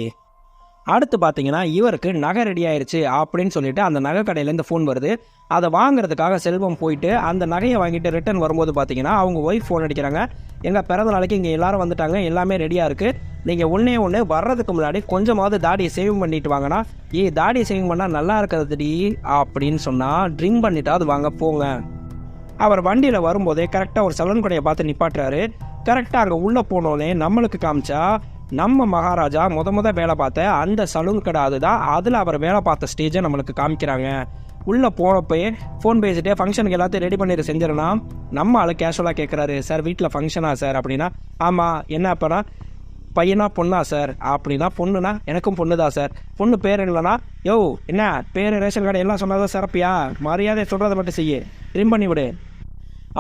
அடுத்து பார்த்தீங்கன்னா இவருக்கு நகை ரெடி ஆயிடுச்சு அப்படின்னு சொல்லிட்டு அந்த நகை கடையிலேருந்து ஃபோன் வருது. அதை வாங்குறதுக்காக செல்வம் போயிட்டு அந்த நகையை வாங்கிட்டு ரிட்டர்ன் வரும்போது பார்த்தீங்கன்னா அவங்க ஒய்ஃப் ஃபோன் அடிக்கிறாங்க. எங்கள் பிறந்த நாளைக்கு இங்கே எல்லாரும் வந்துட்டாங்க, எல்லாமே ரெடியாக இருக்குது, நீங்கள் ஒன்று வர்றதுக்கு முன்னாடி கொஞ்சமாவது தாடியை சேவிங் பண்ணிட்டு வாங்கினா. தாடியை சேவிங் பண்ணால் நல்லா இருக்கிறதுடி அப்படின்னு சொன்னால், ட்ரிங்க் பண்ணிட்டாவது வாங்க போங்க. அவர் வண்டியில் வரும்போதே கரெக்டாக ஒரு சலூன் கடையை பார்த்து நிப்பாட்டுறாரு. கரெக்டாக அங்கே உள்ளே போனோடனே நம்மளுக்கு காமிச்சா நம்ம மகாராஜா முத வேலை பார்த்த அந்த சலூன் கடை அதுதான். அதில் அவர் வேலை பார்த்த ஸ்டேஜை நம்மளுக்கு காமிக்கிறாங்க. உள்ளே போனப்போயே ஃபோன் பேசிட்டே ஃபங்க்ஷனுக்கு எல்லாத்தையும் ரெடி பண்ணிட்டு செஞ்சிடனா நம்ம ஆள் கேஷுவலாக கேட்குறாரு, சார் வீட்டில் ஃபங்க்ஷனா சார் அப்படின்னா, ஆமாம் என்ன அப்போனா பையனா பொண்ணா சார் அப்படின்னா, பொண்ணுனா எனக்கும் பொண்ணு தான் சார், பொண்ணு பேர் இல்லைனா யோ என்ன பேர் ரேஷன் கார்டு எல்லாம் சொன்னாதான் சிறப்பியா, மரியாதை சொல்கிறத மட்டும் செய்ய, ட்ரிம் பண்ணி விடு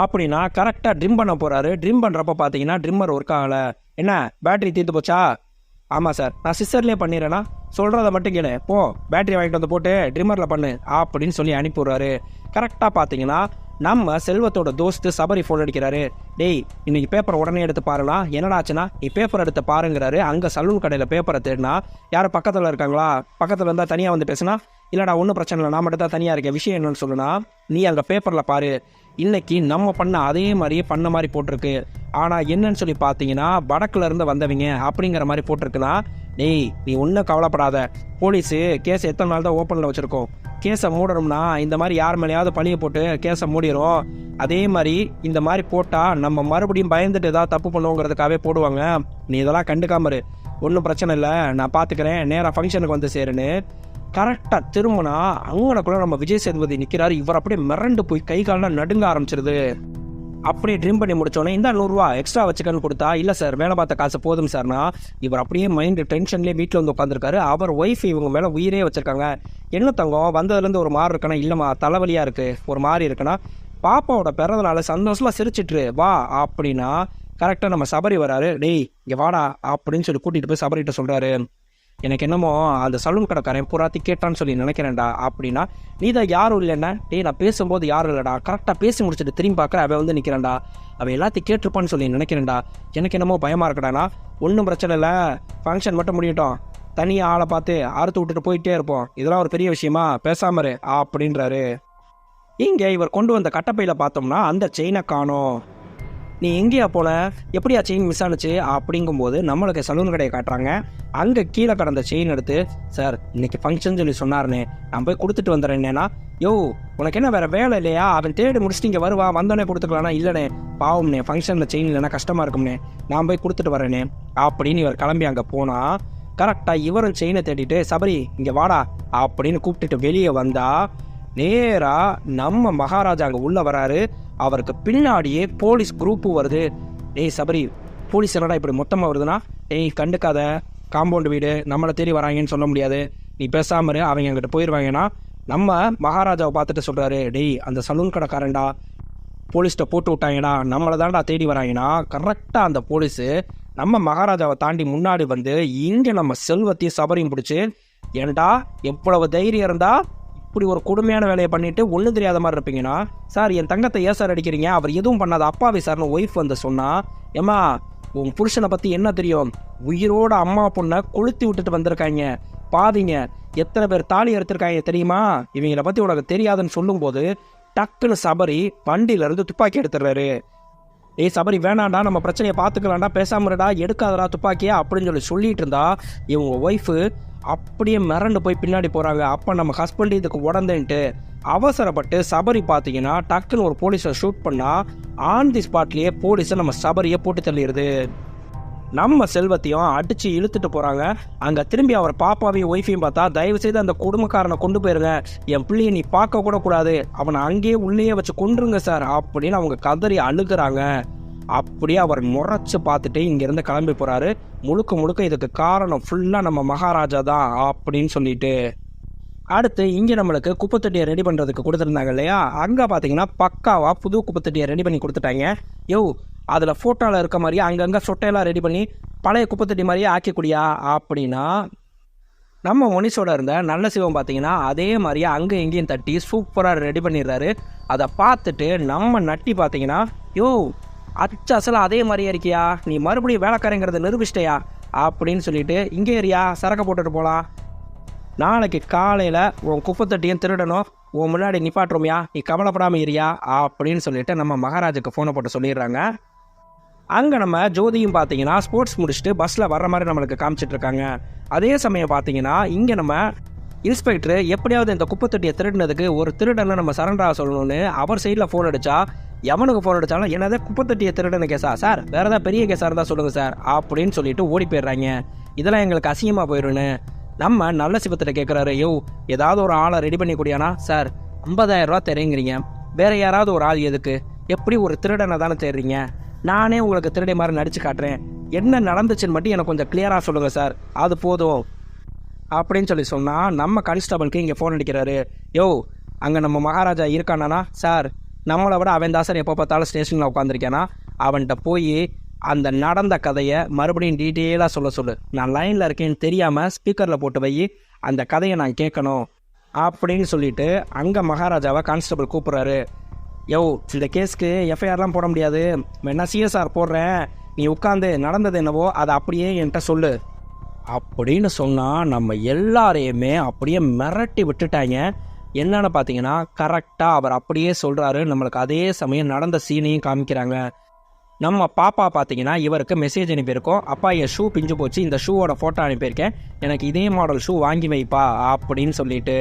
அப்படின்னா கரெக்டாக ட்ரிம் பண்ண போகிறாரு. ட்ரிம் பண்ணுறப்ப பார்த்தீங்கன்னா ட்ரிம்மர் ஒர்க் ஆகலை. என்ன பேட்டரி தீர்த்து போச்சா? ஆமாம் சார், நான் சிஸ்டர்லேயே பண்ணிடுறேன்னா சொல்கிறத மட்டும் கேளு, போ பேட்டரி வாங்கிட்டு வந்து போட்டு ட்ரிம்மரில் பண்ணு அப்படின்னு சொல்லி அனுப்பிவிட்றாரு. கரெக்டாக பார்த்தீங்கன்னா நம்ம செல்வத்தோட தோஸ்து சபரி ஃபோன் அடிக்கிறாரு. டேய் இன்னைக்கு பேப்பரை உடனே எடுத்து பாருனா, என்னடாச்சுன்னா நீ பேப்பர் எடுத்து பாருங்கிறாரு. அங்கே சலூன் கடையில் பேப்பரை தேடினா யாரும் பக்கத்தில் இருக்காங்களா, பக்கத்தில் இருந்தால் தனியாக வந்து பேசுனா, இல்லைடா ஒன்றும் பிரச்சனை இல்லை, நான் மட்டும் தான் தனியாக இருக்கேன், விஷயம் என்னன்னு சொல்லுனா, நீ அங்கே பேப்பரில் பாரு, இன்னைக்கு நம்ம பண்ண அதே மாதிரியே பண்ண மாதிரி போட்டிருக்கு, ஆனால் என்னன்னு சொல்லி பார்த்தீங்கன்னா வடக்குல இருந்து வந்தவங்க அப்படிங்கிற மாதிரி போட்டிருக்குன்னா, டேய் நீ ஒன்றும் கவலைப்படாத, போலீஸு கேஸ் எத்தனை நாள் தான் ஓப்பனில் வச்சுருக்கோம், கேஸை மூடணும்னா இந்த மாதிரி யார் மேலேயாவது பழியை போட்டு கேஸை மூடிடும், அதே மாதிரி இந்த மாதிரி போட்டால் நம்ம மறுபடியும் பயந்துட்டு ஏதாவது தப்பு பண்ணுவோங்கிறதுக்காகவே போடுவாங்க, நீ இதெல்லாம் கண்டுக்காமரு, ஒன்றும் பிரச்சனை இல்லை, நான் பார்த்துக்கிறேன், நேராக ஃபங்க்ஷனுக்கு வந்து சேருன்னு கரெக்டாக திரும்பினா அங்கனக்குள்ள நம்ம விஜய் சேதுபதி நிற்கிறாரு. இவர் அப்படியே மிரண்டு போய் கை காலெலாம் நடுங்க ஆரம்பிச்சிருது. அப்படியே ட்ரிம் பண்ணி முடிச்சோன்னே இந்த 100 ரூபா எக்ஸ்ட்ரா வச்சுக்கன்னு கொடுத்தா, இல்லை சார் வேலை பார்த்த காசு போதும் சார்னா, இவர் அப்படியே மைண்டு டென்ஷன்லேயே வீட்டில் வந்து உட்காந்துருக்காரு. அவர் ஒய்ஃப் இவங்க மேலே உயிரே வச்சுருக்காங்க. என்ன தங்கம் வந்ததுலேருந்து ஒரு மாதிரி இருக்கனா, இல்லைம்மா தலைவலியாக இருக்குது ஒரு மாதிரி இருக்குன்னா, பாப்பாவோட பிறந்தனால சந்தோஷமாக சிரிச்சிட்ரு வா அப்படின்னா கரெக்டாக நம்ம சபரி வராரு. டேய் இங்கே வாடா அப்படின்னு சொல்லி கூட்டிகிட்டு போய் சபரிகிட்ட சொல்கிறாரு, எனக்கு என்னமோ அந்த சலூன் கடைக்காரன் பூராத்தி கேட்டான்னு சொல்லி நினைக்கிறேன்டா அப்படின்னா, நீ தான் யாரும் இல்லைன்னா, டேய் நான் பேசும்போது யாரும் இல்லைடா, கரெக்டாக பேசி முடிச்சுட்டு திரும்பி பார்க்குற அவன் வந்து நிற்கிறான்டா, அவன் எல்லாத்தையும் கேட்டிருப்பான்னு சொல்லி நினைக்கிறேன்டா, எனக்கு என்னமோ பயமாக இருக்கடானா, ஒன்றும் பிரச்சனை இல்லை, ஃபங்க்ஷன் மட்டும் முடியட்டும், தனியாக ஆளை பார்த்து அறுத்து விட்டுட்டு போயிட்டே இருப்போம், இதெல்லாம் ஒரு பெரிய விஷயமா, பேசாமரு அப்படின்றாரு. இங்கே இவர் கொண்டு வந்த கட்டப்பையில் பார்த்தோம்னா அந்த செயினை காணோம். நீ எங்கேயா போன, எப்படியா செயின் மிஸ் ஆனுச்சு அப்படிங்கும்போது நம்மளுக்கு சலூன் கடையை காட்டுறாங்க. அங்கே கீழே கடந்த செயின் எடுத்து, சார் இன்னைக்கு ஃபங்க்ஷன் சொல்லி சொன்னார்னே, நான் போய் கொடுத்துட்டு வந்துடுறேன்னா, யோ உனக்கு என்ன வேறு வேலை இல்லையா, அவன் தேடி முடிச்சுட்டு இங்கே வருவா, வந்தோடனே கொடுத்துக்கலானா, இல்லைண்ணே பாவம்னே ஃபங்க்ஷனில் செயின் இல்லைன்னா கஷ்டமாக இருக்கும்னே, நான் போய் கொடுத்துட்டு வரேனே அப்படின்னு இவர் கிளம்பி அங்கே போனால் கரெக்டாக இவரும் செயினை தேடிட்டு, சபரி இங்கே வாடா அப்படின்னு கூப்பிட்டுட்டு வெளியே வந்தால் நேராக நம்ம மகாராஜா அங்கே உள்ளே வராரு. அவருக்கு பின்னாடியே போலீஸ் குரூப்பு வருது. டேய் சபரி போலீஸ் என்னடா இப்படி மொத்தமாக வருதுன்னா, டேய் கண்டுக்காத, காம்பவுண்டு வீடு நம்மளை தேடி வராங்கன்னு சொல்ல முடியாது, நீ பேசாமரு, அவங்க அங்கிட்ட போயிடுவாங்கன்னா நம்ம மகாராஜாவை பார்த்துட்டு சொல்கிறாரு, டேய் அந்த சலூன் கடைக்காரன்டா போலீஸ்கிட்ட போட்டு விட்டாங்கடா, நம்மளை தான்டா தேடி வராங்கன்னா கரெக்டாக அந்த போலீஸு நம்ம மகாராஜாவை தாண்டி முன்னாடி வந்து இங்கே நம்ம செல்வத்தையும் சபரியும் பிடிச்சி, ஏன்டா எவ்வளவு தைரியம் இருந்தால் இப்படி ஒரு கொடுமையான வேலையை பண்ணிட்டு ஒன்றும் தெரியாத மாதிரி இருப்பீங்கன்னா, சார் என் தங்கத்தை ஏன் சார் அடிக்கிறீங்க, அவர் எதுவும் பண்ணாத அப்பாவி சார்னு ஒய்ஃப் வந்து சொன்னா, ஏம்மா உன் புருஷனை பற்றி என்ன தெரியும், உயிரோட அம்மா பொண்ணை கொளுத்தி விட்டுட்டு வந்திருக்காங்க பாவிங்க, எத்தனை பேர் தாலி எடுத்திருக்காங்க தெரியுமா, இவங்களை பற்றி உனக்கு தெரியாதுன்னு சொல்லும்போது டக்குன்னு சபரி வண்டியிலேருந்து துப்பாக்கி எடுத்துடுறாரு. ஏய் சபரி வேணாண்டா, நம்ம பிரச்சனையை பார்த்துக்கலாம்டா, பேசாமடா, எடுக்காதடா துப்பாக்கியா அப்படின்னு சொல்லிட்டு இருந்தா இவங்க ஒய்ஃபு அப்படியே மிரண்டு போய் பின்னாடி போகிறாங்க. அப்போ நம்ம ஹஸ்பண்ட் இதுக்கு உடந்தேன்ட்டு அவசரப்பட்டு சபரி பார்த்தீங்கன்னா டக்குன்னு ஒரு போலீஸை ஷூட் பண்ணால் ஆன் தி ஸ்பாட்லேயே போலீஸை நம்ம சபரியை போட்டு தள்ளிடுது. நம்ம செல்வத்தையும் அடித்து இழுத்துட்டு போகிறாங்க. அங்கே திரும்பி அவர் பாப்பாவையும் ஒய்ஃபையும் பார்த்தா, தயவு செய்து அந்த குடும்பக்காரனை கொண்டு போயிருங்க, என் பிள்ளையை நீ பார்க்க கூட கூடாது, அவனை அங்கேயே உள்ளேயே வச்சு கொன்றுங்க சார் அப்படின்னு அவங்க கதறி அழுகிறாங்க. அப்படியே அவர் முறைச்சு பார்த்துட்டு இங்கேருந்து கிளம்பி போகிறாரு. முழுக்க முழுக்க இதுக்கு காரணம் ஃபுல்லாக நம்ம மகாராஜா தான் அப்படின்னு சொல்லிட்டு. அடுத்து இங்கே நம்மளுக்கு குப்பைத்தொட்டியை ரெடி பண்ணுறதுக்கு கொடுத்துருந்தாங்க இல்லையா, அங்கே பார்த்தீங்கன்னா பக்காவாக புது குப்பைத்தொட்டியை ரெடி பண்ணி கொடுத்துட்டாங்க. யோ அதில் ஃபோட்டோவில் இருக்க மாதிரியே அங்கங்கே சொட்டையெல்லாம் ரெடி பண்ணி பழைய குப்பைத்தொட்டி மாதிரியே ஆக்கக்கூடியா அப்படின்னா, நம்ம முனிசோட இருந்த நல்ல சிவம் பார்த்தீங்கன்னா அதே மாதிரியே அங்கே எங்கேயும் தட்டி சூப்பராக ரெடி பண்ணிடுறாரு. அதை பார்த்துட்டு நம்ம நட்டி பார்த்தீங்கன்னா, யோ அச்சு அசலாக அதே மாதிரியே இருக்கியா, நீ மறுபடியும் வேலைக்காரங்கிறத நிரூபிச்சிட்டியா அப்படின்னு சொல்லிட்டு, இங்கே ஏரியா சரக்கு போட்டுட்டு போகலாம், நாளைக்கு காலையில் உன் குப்பைத்தட்டியும் திருடணும், உன் முன்னாடி நிப்பாட்டுறோமியா, நீ கவலைப்படாமல் இருக்கியா அப்படின்னு சொல்லிட்டு நம்ம மகாராஜுக்கு ஃபோனை போட்டு சொல்லிடுறாங்க. அங்கே நம்ம ஜோதியும் பார்த்தீங்கன்னா ஸ்போர்ட்ஸ் முடிச்சுட்டு பஸ்ஸில் வர்ற மாதிரி நம்மளுக்கு காமிச்சிட்ருக்காங்க. அதே சமயம் பார்த்தீங்கன்னா இங்கே நம்ம இன்ஸ்பெக்டர் எப்படியாவது இந்த குப்பைத்தொட்டியை திருடினதுக்கு ஒரு திருடனை நம்ம சரண்டராக சொல்லணும்னு அவர் சைடில் ஃபோன் அடித்தா, எவனுக்கு ஃபோன் அடித்தாலும் என்னதே குப்பைத்தொட்டியை திருடன கேஸா சார், வேறு ஏதாவது பெரிய கேஸாக இருந்தால் சொல்லுங்கள் சார் அப்படின்னு சொல்லிட்டு ஓடி போயிடுறாங்க. இதெல்லாம் எங்களுக்கு அசிங்கமாக போயிடுன்னு நம்ம நல்ல சிவத்திட்ட கேட்குறாரு. யோ ஏதாவது ஒரு ஆளை ரெடி பண்ணி கூடியானா, சார் 50,000 தெரியுங்கிறீங்க, வேற யாராவது ஒரு ஆள் எதுக்கு? எப்படி ஒரு திருடனை தானே தேடுறீங்க? நானே உங்களுக்கு திருடை மாதிரி நடிச்சு காட்டுறேன், என்ன நடந்துச்சுன்னு மட்டும் எனக்கு கொஞ்சம் கிளியராக சொல்லுங்கள் சார், அது போதும் அப்படின்னு சொன்னால் நம்ம கான்ஸ்டபிளுக்கு இங்கே ஃபோன் அடிக்கிறாரு. யோ, அங்கே நம்ம மகாராஜா இருக்கானா சார்? நம்மளை விட அவன் தான் சார் எப்போ பார்த்தாலும் ஸ்டேஷனில் உட்காந்துருக்கானா? அவன்கிட்ட போய் அந்த நடந்த கதையை மறுபடியும் டீட்டெயிலாக சொல்லு. நான் லைனில் இருக்கேன்னு தெரியாமல் ஸ்பீக்கரில் போட்டு வை, அந்த கதையை நான் கேட்கணும் அப்படின்னு சொல்லிட்டு அங்கே மகாராஜாவை கான்ஸ்டபிள் கூப்பிட்றாரு. யோ, இந்த கேஸ்க்கு எஃப்ஐஆர்லாம் போட முடியாது, வேணா சிஎஸ்ஆர் போடுறேன், நீ உட்காந்து நடந்தது என்னவோ அதை அப்படியே என்கிட்ட சொல்லு அப்படின்னு சொன்னால் நம்ம எல்லாரையுமே அப்படியே மிரட்டி விட்டுட்டாங்க. என்னன்னு பார்த்தீங்கன்னா கரெக்டாக அவர் அப்படியே சொல்கிறாரு. நம்மளுக்கு அதே சமயம் நடந்த சீனையும் காமிக்கிறாங்க. நம்ம பாப்பா பார்த்தீங்கன்னா இவருக்கு மெசேஜ் அனுப்பியிருக்கோம், அப்பா என் ஷூ பிஞ்சு போச்சு, இந்த ஷூவோட ஃபோட்டோ அனுப்பியிருக்கேன், எனக்கு இதே மாடல் ஷூ வாங்கி வைப்பா அப்படின்னு சொல்லிட்டு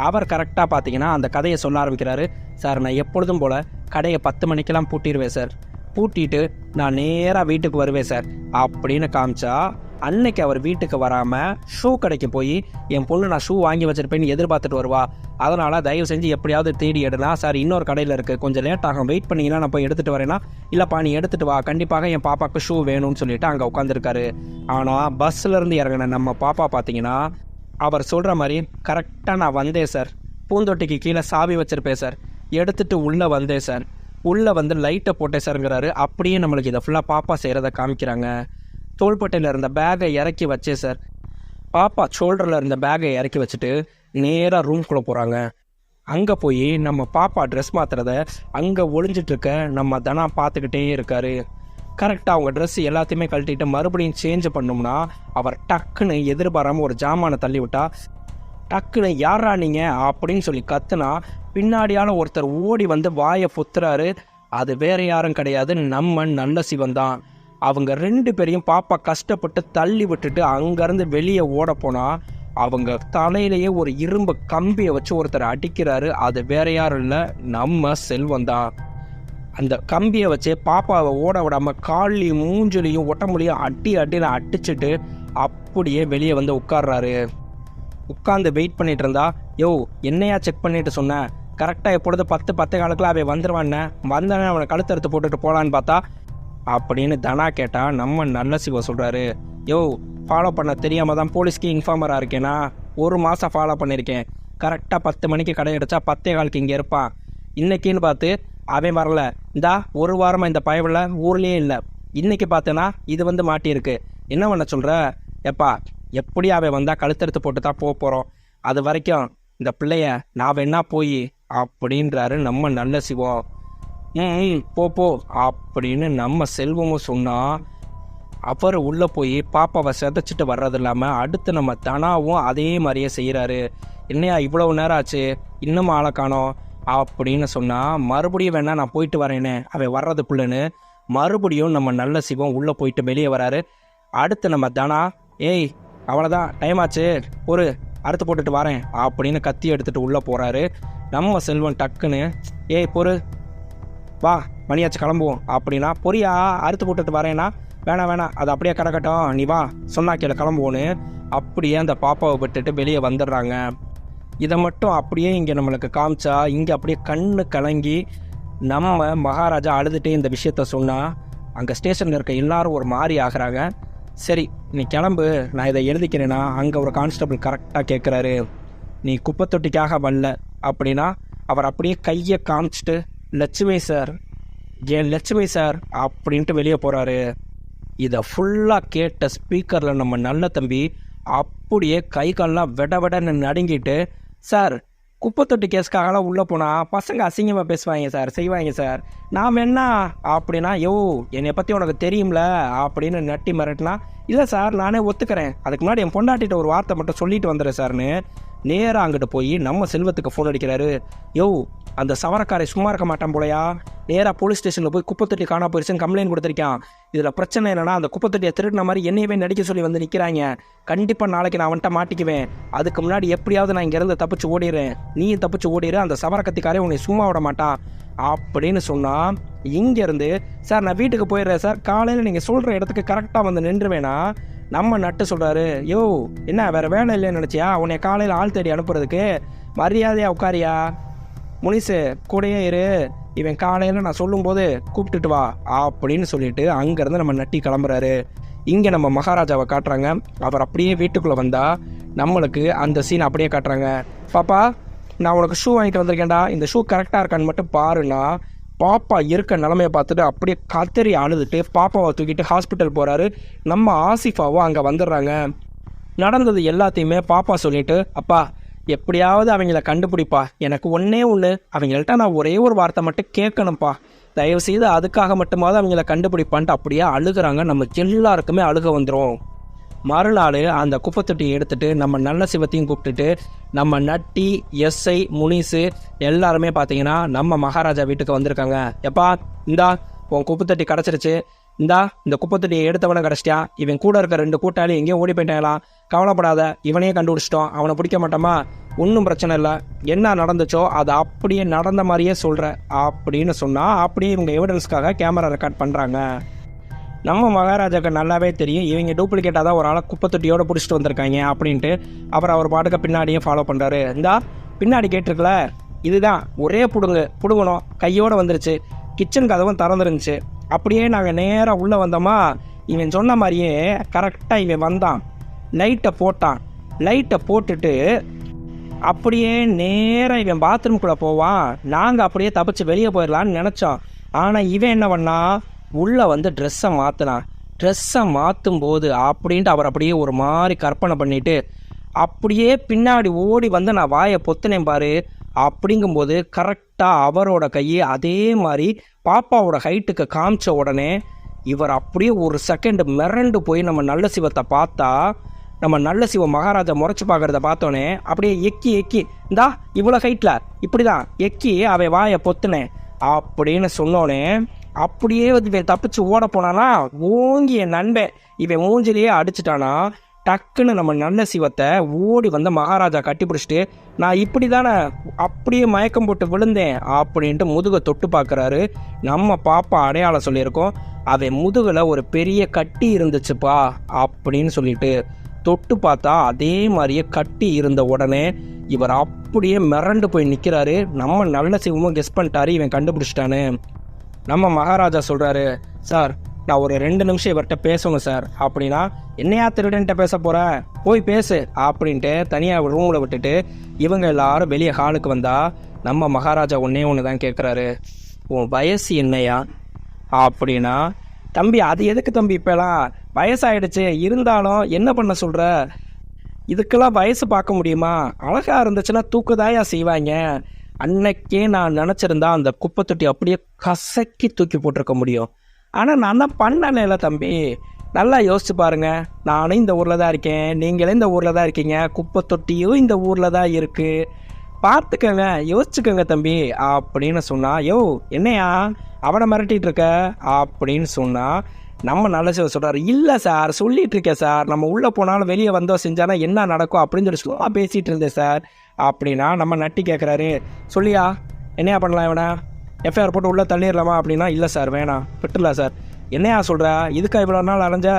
அவர் கரெக்டாக பார்த்தீங்கன்னா அந்த கதையை சொல்ல ஆரம்பிக்கிறாரு. சார், நான் எப்பொழுதும் போல் கடையை 10 மணிக்கெல்லாம் பூட்டிடுவேன் சார், பூட்டிட்டு நான் நேராக வீட்டுக்கு வருவேன் சார் அப்படின்னு காமிச்சா, அன்னைக்கு அவர் வீட்டுக்கு வராமல் ஷூ கடைக்கு போய் என் பொண்ணு நான் ஷூ வாங்கி வச்சிருப்பேன்னு எதிர்பார்த்துட்டு வருவா, அதனால் தயவு செஞ்சு எப்படியாவது தேடி எடுனா சார், இன்னொரு கடையில் இருக்குது, கொஞ்சம் லேட் ஆகும், வெயிட் பண்ணிங்கன்னா நான் போய் எடுத்துகிட்டு வரேன்னா, இல்லைப்பா நீ எடுத்துகிட்டு வா, கண்டிப்பாக என் பாப்பாவுக்கு ஷூ வேணும்னு சொல்லிட்டு அங்கே உட்காந்துருக்காரு. ஆனால் பஸ்ஸிலேருந்து இறங்கின நம்ம பாப்பா பார்த்தீங்கன்னா அவர் சொல்கிற மாதிரி கரெக்டாக நான் வந்தேன் சார், பூந்தொட்டிக்கு கீழே சாவி வச்சுருப்பேன் சார், எடுத்துகிட்டு உள்ளே வந்தேன் சார், உள்ளே வந்து லைட்டை போட்டேன் சார்ங்கிறாரு. அப்படியே நம்மளுக்கு இதை ஃபுல்லாக பாப்பா செய்கிறத காமிக்கிறாங்க. தோள்பட்டையில் இருந்த பேக்கை இறக்கி வச்சே சார், பாப்பா ஷோல்டரில் இருந்த பேக்கை இறக்கி வச்சுட்டு நேராக ரூம்குள்ளே போகிறாங்க. அங்கே போய் நம்ம பாப்பா ட்ரெஸ் மாற்றுறத அங்கே ஒளிஞ்சிட்ருக்க நம்ம தனா பார்த்துக்கிட்டே இருக்காரு. கரெக்டாக அவங்க ட்ரெஸ் எல்லாத்தையுமே கழட்டிட்டு மறுபடியும் சேஞ்ச் பண்ணோம்னா அவர் டக்குன்னு எதிர்பாராமல் ஒரு ஜாமானை தள்ளி விட்டா, டக்குன்னு யாரா நீங்கள் அப்படின்னு சொல்லி கத்துனா பின்னாடியான ஒருத்தர் ஓடி வந்து வாயை பொத்துறாரு. அது வேற யாரும் கிடையாது, நம்ம நல்ல சிவன் தான். அவங்க 2 பேரையும் பாப்பா கஷ்டப்பட்டு தள்ளி விட்டுட்டு அங்கேருந்து வெளியே ஓட போனால் அவங்க தலையிலேயே ஒரு இரும்பு கம்பியை வச்சு ஒருத்தர் அடிக்கிறாரு. அது வேற யாரும் இல்லை, நம்ம செல்வம் தான். அந்த கம்பியை வச்சு பாப்பாவை ஓட விடாமல் காலையும் மூஞ்சிலையும் ஒட்டமொழியும் அடின்னு அடிச்சுட்டு அப்படியே வெளியே வந்து உட்கார்றாரு. உட்காந்து வெயிட் பண்ணிட்டு இருந்தா, யோ என்னையா செக் பண்ணிட்டு சொன்னேன், கரெக்டாக எப்பொழுது 10 காலக்குள்ள அவன் வந்துடுவான்னு வந்தானே அவனை கழுத்தறுத்து போட்டுட்டு போகலான்னு பார்த்தா அப்படின்னு தனா கேட்டால் நம்ம நல்ல சிவ சொல்கிறாரு. யோ, ஃபாலோ பண்ண தெரியாமல் தான் போலீஸ்க்கு இன்ஃபார்மராக இருக்கேனா, 1 மாதம் ஃபாலோ பண்ணியிருக்கேன், கரெக்டாக 10 மணிக்கு கடை அடித்தா 10:15 இங்கே இருப்பான், இன்னைக்குன்னு பார்த்து அவன் வரல, இந்தா 1 வாரமாக இந்த பயவில் ஊர்லேயே இல்லை, இன்னைக்கு பார்த்தேன்னா இது வந்து மாட்டியிருக்கு, என்ன பண்ண சொல்கிற? எப்பா எப்படி அவன் வந்தால் கழுத்தெடுத்து போட்டு தான் போக போகிறோம், அது வரைக்கும் இந்த பிள்ளைய நான் வேணா போய் அப்படின்றாரு நம்ம நல்ல சிவம். போ அப்படின்னு நம்ம செல்வமும் சொன்னால் அவர் உள்ளே போய் பாப்பாவை செதைச்சிட்டு வர்றது இல்லாமல் அடுத்து நம்ம தனாவும் அதே மாதிரியே செய்கிறாரு. என்னையா இவ்வளவு நேரம் ஆச்சு இன்னும் ஆளை காணோம் அப்படின்னு சொன்னால், மறுபடியும் வேணா நான் போயிட்டு வரேனே அவன் வர்றதுக்குள்ளன்னு மறுபடியும் நம்ம நல்ல சிவம் உள்ளே போயிட்டு வெளியே வராரு. அடுத்து நம்ம தனா, ஏய் அவ்வளோதான் டைம் ஆச்சு, ஒரு அறுத்து போட்டுட்டு வரேன் அப்படின்னு கத்தி எடுத்துகிட்டு உள்ளே போகிறாரு. நம்ம செல்வம் டக்குன்னு, ஏய் பொறு வா மணியாச்சு கிளம்புவோம் அப்படின்னா, பொரியா அறுத்து போட்டுட்டு வரேன்னா, வேணாம் அது அப்படியே கிடக்கட்டும், நீ வா சொன்னா கீழே கிளம்புவோன்னு அப்படியே அந்த பாப்பாவை விட்டுட்டு வெளியே வந்துடுறாங்க. இதை மட்டும் அப்படியே இங்கே நம்மளுக்கு காமிச்சா இங்கே அப்படியே கண்ணு கலங்கி நம்ம மகாராஜா அழுதுகிட்டே இந்த விஷயத்த சொன்னால் அங்கே ஸ்டேஷனில் இருக்க எல்லாரும் ஒரு மாதிரி ஆகிறாங்க. சரி நீ கிளம்பு, நான் இதை எழுதிக்கிறேன்னா அங்கே ஒரு கான்ஸ்டபிள் கரெக்டாக கேட்குறாரு, நீ குப்பை தொட்டிக்காக வரல அப்படின்னா அவர் அப்படியே கையை காமிச்சிட்டு, லட்சுமி சார் லட்சுமி சார் அப்படின்ட்டு வெளியே போகிறாரு. இதை ஃபுல்லாக கேட்ட ஸ்பீக்கரில் நம்ம நல்ல தம்பி அப்படியே கை கால்லாம் விடன்னு நடுங்கிட்டு, சார் குப்பை தொட்டி கேஸ்க்காகலாம் உள்ளே போனால் பசங்க அசிங்கமாக பேசுவாங்க சார், செய்வாங்க சார், நான் வேணா அப்படின்னா, யோ என்னை பற்றி உனக்கு தெரியும்ல அப்படின்னு நட்டி மிரட்டினா, இல்லை சார் நானே ஒத்துக்கிறேன், அதுக்கு முன்னாடி என் பொண்டாட்டிட்ட ஒரு வார்த்தை மட்டும் சொல்லிட்டு வந்துடுறேன் சார்னு நேராக அங்கிட்டு போய் நம்ம செல்வத்துக்கு ஃபோன் அடிக்கிறாரு. யோ அந்த சவரக்காரை சும்மா இருக்க மாட்டான் போலையா, நேராக போலீஸ் ஸ்டேஷனில் போய் குப்பைத்தொட்டி காணா போயிடுச்சுன்னு கம்ப்ளைண்ட் கொடுத்துருக்கான். இதில் பிரச்சனை என்னன்னா, அந்த குப்பைத்தொட்டியை திருடின மாதிரி என்னையவே நடிக்க சொல்லி வந்து நிற்கிறாங்க, கண்டிப்பாக நாளைக்கு நான் அவன்கிட்ட மாட்டிக்குவேன், அதுக்கு முன்னாடி எப்படியாவது நான் இங்கேருந்து தப்பிச்சு ஓடிடுறேன், நீயும் தப்பிச்சு ஓடிடு, அந்த சவரக்கத்திக்காரே உன்னை சும்மா விட மாட்டான் அப்படின்னு சொன்னால், இங்கேருந்து சார் நான் வீட்டுக்கு போயிடுறேன் சார், காலையில் நீங்கள் சொல்கிற இடத்துக்கு கரெக்டாக வந்து நின்றுவேனா நம்ம நட்டு சொல்கிறாரு. யோ என்ன வேறு வேலை இல்லைன்னு நினச்சியா, உன்னை காலையில் ஆள் தேடி அனுப்புறதுக்கு, மரியாதையாக உட்காரியா முனிசு கூடயே இரு, இவன் காலையில் நான் சொல்லும்போது கூப்பிட்டுட்டு வா அப்படின்னு சொல்லிட்டு அங்கேருந்து நம்ம நட்டி கிளம்புறாரு. இங்கே நம்ம மகாராஜாவை காட்டுறாங்க. அவர் அப்படியே வீட்டுக்குள்ளே வந்தால் நம்மளுக்கு அந்த சீன் அப்படியே காட்டுறாங்க. பாப்பா, நான் உனக்கு ஷூ வாங்கிட்டு வந்திருக்கேன்டா, இந்த ஷூ கரெக்டாக இருக்கான்னு மட்டும் பாருன்னா பாப்பா இருக்க நிலமையை பார்த்துட்டு அப்படியே கத்தறி அழுதுட்டு பாப்பாவை தூக்கிட்டு ஹாஸ்பிட்டல் போகிறாரு. நம்ம ஆசிஃபாவும் அங்கே வந்துடுறாங்க. நடந்தது எல்லாத்தையுமே பாப்பா சொல்லிட்டு, அப்பா எப்படியாவது அவங்கள கண்டுபிடிப்பா, எனக்கு ஒன்றே ஒன்று, அவங்கள்ட்ட நான் ஒரே ஒரு வார்த்தை மட்டும் கேட்கணும்ப்பா, தயவுசெய்து அதுக்காக மட்டுமாவது அவங்கள கண்டுபிடிப்பான்ட்டு அப்படியே அழுகிறாங்க. நம்ம எல்லாருக்குமே அழுக வந்துடும். மறுநாள் அந்த குப்பைத்தொட்டியை எடுத்துகிட்டு நம்ம நல்ல சிவத்தையும் கூப்பிட்டுட்டு நம்ம நட்டி, எஸ்ஐ, முனிசு எல்லாருமே பார்த்தீங்கன்னா நம்ம மகாராஜா வீட்டுக்கு வந்திருக்காங்க. எப்பா இந்தா உன் குப்பைத்தொட்டி கிடச்சிருச்சு, இந்த குப்பைத்தொட்டியை எடுத்தவனை கிடச்சிட்டியா, இவன் கூட இருக்க 2 கூட்டாளி எங்கேயும் ஓடி போயிட்டாங்களாம், கவலைப்படாத, இவனையே கண்டுபிடிச்சிட்டோம், அவனை பிடிக்க மாட்டோமா, ஒன்றும் பிரச்சனை இல்லை, என்ன நடந்துச்சோ அதை அப்படியே நடந்த மாதிரியே சொல்கிற அப்படின்னு சொன்னால் அப்படியே இவங்க எவிடன்ஸ்க்காக கேமரா ரெக்கார்ட் பண்ணுறாங்க. நம்ம மகாராஜாவுக்கு நல்லாவே தெரியும் இவங்க டூப்ளிகேட்டாக தான் ஒரு ஆளை குப்பைத்தொட்டியோடு பிடிச்சிட்டு வந்திருக்காங்க அப்படின்ட்டு. அப்புறம் அவர் பாட்டுக்கு பின்னாடியே ஃபாலோ பண்ணுறாரு. பின்னாடி கேட்டிருக்கல, இதுதான் ஒரே பிடுங்கணும், கையோடு வந்துருச்சு, கிச்சன் கதவும் திறந்துருந்துச்சு, அப்படியே நாங்கள் நேராக உள்ளே வந்தோமா, இவன் சொன்ன மாதிரியே கரெக்டாக இவன் வந்தான், லைட்டை போட்டுட்டு அப்படியே நேராக இவன் பாத்ரூம்குள்ளே போவான். நாங்கள் அப்படியே தப்பிச்சு வெளியே போயிடலான்னு நினச்சோம். ஆனால் இவன் என்ன பண்ணா, உள்ளே வந்து ட்ரெஸ்ஸை மாற்றும் போது அப்படின்ட்டு அவர் அப்படியே ஒரு மாதிரி கற்பனை பண்ணிட்டு அப்படியே பின்னாடி ஓடி வந்து நான் வாயை பொத்துனேன் பாரு. அப்படிங்கும்போது கரெக்டாக அவரோட கையை அதே மாதிரி பாப்பாவோட ஹைட்டுக்கு காமிச்ச உடனே இவர் அப்படியே ஒரு செகண்ட் மிரண்டு போய் நம்ம நல்ல சிவத்தை பார்த்தா, நம்ம நல்ல சிவ மகாராஜா முறைச்சி பார்க்குறத பார்த்தோன்னே அப்படியே எக்கி இந்தா இவ்வளோ ஹைட்டில் இப்படி தான் எக்கி அவை வாயை பொத்துனேன் அப்படின்னு சொன்னோன்னே அப்படியே வந்து இவன் தப்பிச்சு ஓட போனானா, ஓங்கி என் நண்பன் இவன் மூஞ்சிலேயே அடிச்சிட்டானா. டக்குன்னு நம்ம நல்ல சிவத்தை ஓடி வந்த மகாராஜா கட்டி பிடிச்சிட்டு, நான் இப்படி தானே அப்படியே மயக்கம் போட்டு விழுந்தேன் அப்படின்ட்டு முதுகை தொட்டு பார்க்குறாரு. நம்ம பாப்பா அடையாளம் சொல்லியிருக்கோம், அவன் முதுகில் ஒரு பெரிய கட்டி இருந்துச்சுப்பா அப்படின்னு சொல்லிட்டு தொட்டு பார்த்தா அதே மாதிரியே கட்டி இருந்த உடனே இவர் அப்படியே மிரண்டு போய் நிற்கிறாரு. நம்ம நல்ல சிவமும் கெஸ் பண்ணிட்டாரு, இவன் கண்டுபிடிச்சிட்டானு. நம்ம மகாராஜா சொல்கிறாரு, சார் நான் ஒரு 2 நிமிஷம் இவர்கிட்ட பேசணும் சார் அப்படின்னா, என்னையா திருடன்ட்ட பேச போகிற, போய் பேசு அப்படின்ட்டு தனியாக ரூமில் விட்டுட்டு இவங்க எல்லாரும் வெளியே ஹாலுக்கு வந்தால் நம்ம மகாராஜா ஒன்று தான் கேட்குறாரு, உன் வயசு என்னையா அப்படின்னா, தம்பி அது எதுக்கு தம்பி, இப்போலாம் வயசாயிடுச்சு, இருந்தாலும் என்ன பண்ண சொல்கிற, இதுக்கெல்லாம் வயசு பார்க்க முடியுமா, அழகாக இருந்துச்சுன்னா தூக்குதாயா செய்வாங்க, அன்னைக்கே நான் நினச்சிருந்தா அந்த குப்பை தொட்டி அப்படியே கசக்கி தூக்கி போட்டிருக்க முடியும், ஆனால் நான் தான் பண்ணல தம்பி, நல்லா யோசிச்சு பாருங்க, நானும் இந்த ஊரில் தான் இருக்கேன், நீங்களே இந்த ஊரில் தான் இருக்கீங்க, குப்பை தொட்டியும் இந்த ஊரில் தான் இருக்குது, பார்த்துக்கங்க, யோசிச்சுக்கோங்க தம்பி அப்படின்னு சொன்னா, யோ என்னையா அவனை மிரட்டிகிட்டு இருக்க அப்படின்னு சொன்னால் நம்ம நல்ல சிவ சொல்கிறார், இல்லை சார் சொல்லிகிட்டு இருக்கேன் சார், நம்ம உள்ளே போனாலும் வெளியே வந்தோம் செஞ்சானா என்ன நடக்கும் அப்படின்னு சொல்லி சும்மா பேசிகிட்டு இருந்தேன் சார் அப்படின்னா. நம்ம நட்டி கேட்குறாரு, சொல்லியா என்னையா பண்ணலாம், இவனை எஃப்ஐஆர் போட்டு உள்ளே தள்ளிடலாமா அப்படின்னா, இல்லை சார் வேணாம் விட்டுடலாம் சார். என்னையா சொல்கிற, இதுக்கா இவ்வளோ நாள் அலைஞ்ச,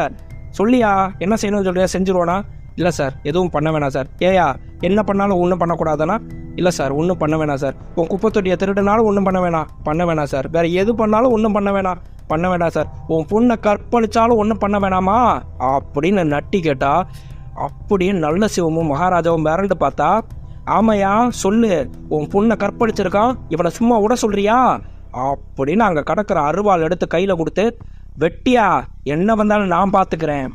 சொல்லியா என்ன செய்யணும்னு சொல்றியா, செஞ்சுருவோனா, இல்லை சார் எதுவும் பண்ண வேணாம் சார். ஏயா என்ன பண்ணாலும் ஒன்றும் பண்ணக்கூடாதுன்னா, இல்லை சார் ஒன்றும் பண்ண வேணாம் சார். உன் குப்பை தொட்டியை திருடினாலும் ஒன்றும் பண்ண வேணாம் சார். வேறு எது பண்ணாலும் ஒன்றும் பண்ண வேணாம் சார். உன் பொண்ணை கற்பழிச்சாலும் ஒன்றும் பண்ண வேணாமா அப்படின்னு நட்டி கேட்டா, அப்படியே நல்ல சிவமும் மகாராஜாவும் மிரண்டு பார்த்தா, ஆமையா சொல்லு, உன் பொண்ணை கற்பழிச்சிருக்கான், இவனை சும்மா விட சொல்றியா அப்படின்னு அங்கே கிடக்கிற அருவாள் எடுத்து கையில் கொடுத்து, வெட்டியா என்ன வந்தாலும் நான் பார்த்துக்கிறேன்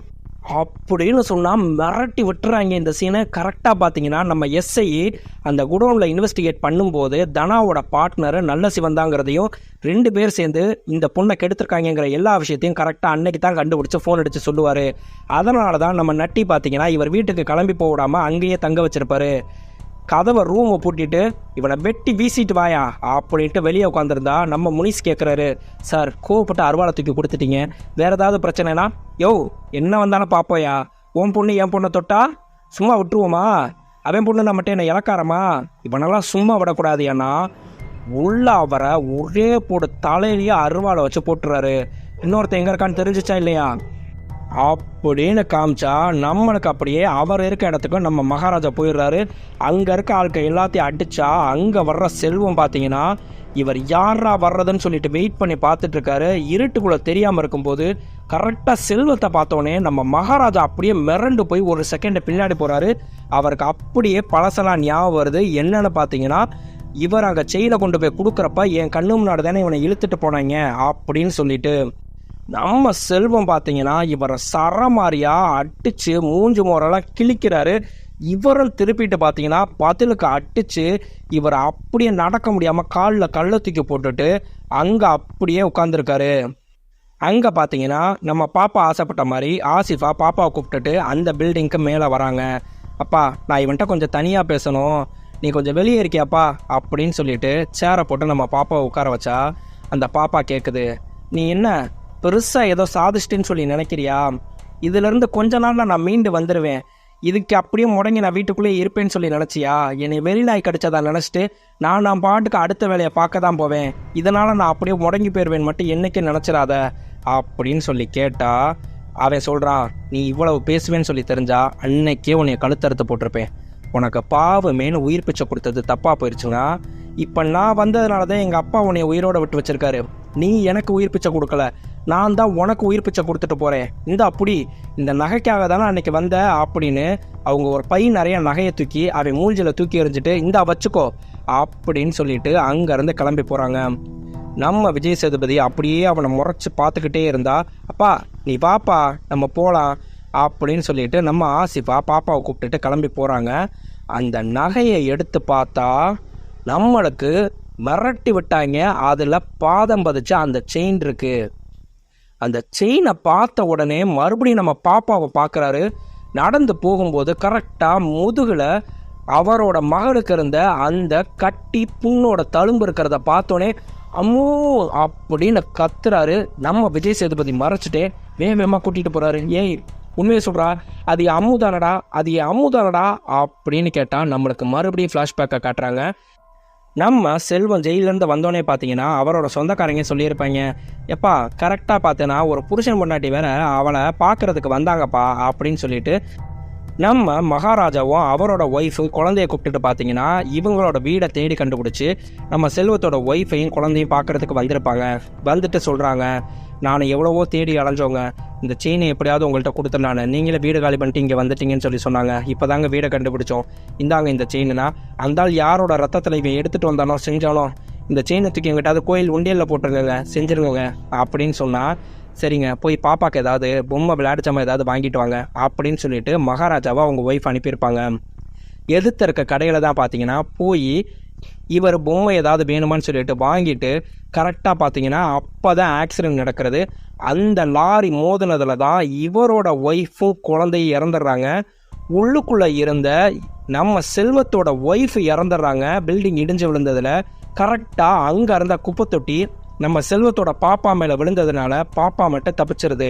அப்படின்னு சொன்னால் மிரட்டி விட்டுறாங்க. இந்த சீனை கரெக்டாக பார்த்தீங்கன்னா நம்ம எஸ்ஐ அந்த குடோனில் இன்வெஸ்டிகேட் பண்ணும்போது தனாவோட பார்ட்னர் நல்ல சிவந்தாங்கிறதையும் 2 பேர் சேர்ந்து இந்த பொண்ணை கெடுத்துருக்காங்கிற எல்லா விஷயத்தையும் கரெக்டாக அன்னைக்கு தான் கண்டுபிடிச்சி ஃபோன் அடித்து சொல்லுவார். அதனால தான் நம்ம நட்டி பார்த்தீங்கன்னா இவர் வீட்டுக்கு கிளம்பி போடாமல் அங்கேயே தங்க வச்சிருப்பாரு. கதவை ரூமை பூட்டிட்டு இவனை வெட்டி வீசிட்டு வாயா அப்படின்ட்டு வெளியே உட்காந்துருந்தா நம்ம முனிஸ் கேட்குறாரு, சார் கோவப்பட்டு அருவாளை தூக்கி கொடுத்துட்டீங்க, வேறு ஏதாவது பிரச்சனைனா, யோ என்ன வந்தாலும் பார்ப்போயா, உன் பொண்ணு என் பொண்ணை தொட்டா சும்மா விட்டுருவோமா, அவன் பொண்ணு நம்மகிட்ட என்ன இலக்காரமா, இவனெல்லாம் சும்மா விடக்கூடாது, ஏன்னா உள்ள அவரை ஒரே போடு தலையிலேயே அருவாளை வச்சு போட்டுறாரு. இன்னொருத்தன் எங்கே இருக்கான்னு தெரிஞ்சிச்சா இல்லையா, அப்படின்னு காமிச்சா நம்மளுக்கு அப்படியே அவர் இருக்க இடத்துக்கு நம்ம மகாராஜா போயிடுறாரு. அங்கே இருக்க ஆட்கள் எல்லாத்தையும் அடித்தா அங்கே வர்ற செல்வம் பார்த்தீங்கன்னா இவர் யாரா வர்றதுன்னு சொல்லிட்டு வெயிட் பண்ணி பார்த்துட்டு இருக்காரு. இருட்டுக்குள்ளே தெரியாமல் இருக்கும்போது கரெக்டாக செல்வத்தை பார்த்தோன்னே நம்ம மகாராஜா அப்படியே மிரண்டு போய் ஒரு செகண்ட் பின்னாடி போகிறாரு. அவருக்கு அப்படியே பழசெல்லாம் ஞாபகம் வருது. என்னன்னு பார்த்தீங்கன்னா, இவர் அங்கே செயினை கொண்டு போய் கொடுக்குறப்ப என் கண்ணு முன்னாடி தானே இவனை இழுத்துட்டு போனாங்க அப்படின்னு சொல்லிட்டு நம்ம செல்வம் பார்த்தீங்கன்னா இவரை சரமாரியா அடித்து மூஞ்சி மோரெல்லாம் கிழிக்கிறாரு. இவரும் திருப்பிட்டு பார்த்தீங்கன்னா பதிலுக்கு அடித்து இவரை அப்படியே நடக்க முடியாமல் காலில் கல்லை தூக்கி போட்டுட்டு அங்கே அப்படியே உட்காந்துருக்காரு. அங்கே பார்த்தீங்கன்னா நம்ம பாப்பா ஆசைப்பட்ட மாதிரி ஆசிஃபா பாப்பாவை கூப்பிட்டுட்டு அந்த பில்டிங்க்கு மேலே வராங்க. அப்பா, நான் இவன்ட்ட கொஞ்சம் தனியாக பேசணும், நீ கொஞ்சம் வெளியே இருக்கியாப்பா அப்படின்னு சொல்லிட்டு சேரை போட்டு நம்ம பாப்பாவை உட்கார வச்சா அந்த பாப்பா கேட்குது, நீ என்ன பெருசாக ஏதோ சாதிச்சிட்டேன்னு சொல்லி நினைக்கிறியா? இதிலேருந்து கொஞ்ச நாளில் நான் மீண்டு வந்துடுவேன், இதுக்கு அப்படியே முடங்கி நான் வீட்டுக்குள்ளேயே இருப்பேன்னு சொல்லி நினச்சியா? என்னை வெளிநாய் கடிச்சதா நினச்சிட்டு நான் பாட்டுக்கு அடுத்த வேலையை பார்க்க தான் போவேன், இதனால் நான் அப்படியே முடங்கி போயிடுவேன் மட்டும் என்னைக்கு நினச்சிடாத அப்படின்னு சொல்லி கேட்டா அவன் சொல்கிறான், நீ இவ்வளவு பேசுவேன்னு சொல்லி தெரிஞ்சா அன்னைக்கே உன்னை கழுத்தறுத்து போட்டிருப்பேன். உனக்கு பாவமேனு உயிர் பிச்சை கொடுத்தது தப்பாக போயிடுச்சுன்னா, இப்போ நான் வந்ததுனால தான் எங்கள் அப்பா உன்னை உயிரோடு விட்டு வச்சிருக்காரு. நீ எனக்கு உயிர் பிச்சை கொடுக்கல, நான் தான் உனக்கு உயிர் பிச்சை கொடுத்துட்டு போகிறேன். இந்த அப்படி இந்த நகைக்காக தானே அன்னைக்கு வந்த அப்படின்னு அவங்க ஒரு பை நிறைய நகையை தூக்கி அவன் மூஞ்சில் தூக்கி எறிஞ்சிட்டு இந்தா வச்சுக்கோ அப்படின்னு சொல்லிட்டு அங்கேருந்து கிளம்பி போகிறாங்க. நம்ம விஜய் சேதுபதி அப்படியே அவனை முறைச்சி பார்த்துக்கிட்டே இருந்தா, அப்பா நீ பாப்பா நம்ம போகலாம் அப்படின்னு சொல்லிட்டு நம்ம ஆசிஃபா பாப்பாவை கூப்பிட்டுட்டு கிளம்பி போகிறாங்க. அந்த நகையை எடுத்து பார்த்தா நம்மளுக்கு மிரட்டி விட்டாங்க. அதில் பாதம் பதிச்சு அந்த செயின் இருக்கு. அந்த செயினை பார்த்த உடனே மறுபடியும் நம்ம பாப்பாவை பார்க்குறாரு. நடந்து போகும்போது கரெக்டாக முதுகில் அவரோட மகளுக்கு இருந்த அந்த கட்டி புண்ணோட தழும்பு இருக்கிறத பார்த்தோன்னே அம்மோ அப்படின்னு கத்துறாரு. நம்ம விஜய் சேதுபதி மறைச்சிட்டே வேகமாக கூட்டிகிட்டு போகிறாரு. ஏய் உண்மையை சொல்கிறா, அது என் அம்முதானடா, அது என் அம்முதானடா அப்படின்னு கேட்டால் நம்மளுக்கு மறுபடியும் ஃப்ளாஷ்பேக்கை காட்டுறாங்க. நம்ம செல்வம் ஜெயிலேருந்து வந்தோடனே பார்த்தீங்கன்னா அவரோட சொந்தக்காரங்க சொல்லியிருப்பாங்க, எப்பா கரெக்டாக பார்த்தேன்னா ஒரு புருஷன் பொண்டாட்டி வேற அவளை பார்க்குறதுக்கு வந்தாங்கப்பா அப்படின்னு சொல்லிட்டு நம்ம மகாராஜாவும் அவரோட ஒய்ஃபும் குழந்தைய கூப்பிட்டுட்டு பார்த்தீங்கன்னா இவங்களோட வீடை தேடி கண்டுபிடிச்சி நம்ம செல்வத்தோட ஒய்ஃபையும் குழந்தையும் பார்க்குறதுக்கு வந்திருப்பாங்க. வந்துட்டு சொல்கிறாங்க, நான் எவ்வளவோ தேடி அலைஞ்சோங்க, இந்த செயினை எப்படியாவது உங்கள்கிட்ட கொடுத்துருந்தானே, நீங்களே வீடு காலி பண்ணிட்டு இங்கே வந்துட்டீங்கன்னு சொல்லி சொன்னாங்க. இப்போ தாங்க வீடை கண்டுபிடிச்சோம், இந்தாங்க இந்த செயின்னா. அந்தால் யாரோட ரத்தத்தில் இவன் எடுத்துகிட்டு வந்தானோ செஞ்சானோ இந்த செயினை தூக்கி எங்கிட்டாவது கோயில் உண்டியலில் போட்டுருங்க, செஞ்சுருங்க அப்படின்னு சொன்னால், சரிங்க போய் பாப்பாக்கு ஏதாவது பொம்மை விளையாடிச்சமா ஏதாவது வாங்கிட்டு வாங்க அப்படின்னு சொல்லிட்டு மகாராஜாவை அவங்க ஒய்ஃப் அனுப்பியிருப்பாங்க. எதிர்த்து இருக்க கடையில் தான் பார்த்தீங்கன்னா போய் இவர் பொம்மை ஏதாவது வேணுமான்னு சொல்லிட்டு வாங்கிட்டு கரெக்டாக பார்த்தீங்கன்னா அப்போ தான் ஆக்சிடென்ட் நடக்கிறது. அந்த லாரி மோதினதில் தான் இவரோட ஒய்ஃபும் குழந்தையும் இறந்துடுறாங்க. உள்ளுக்குள்ளே இருந்த நம்ம செல்வத்தோட ஒய்ஃப் இறந்துடுறாங்க பில்டிங் இடிஞ்சு விழுந்ததில். கரெக்டாக அங்கே இருந்த குப்பை தொட்டி நம்ம செல்வத்தோட பாப்பா மேலே விழுந்ததுனால பாப்பா மட்டும் தப்பிச்சிருது.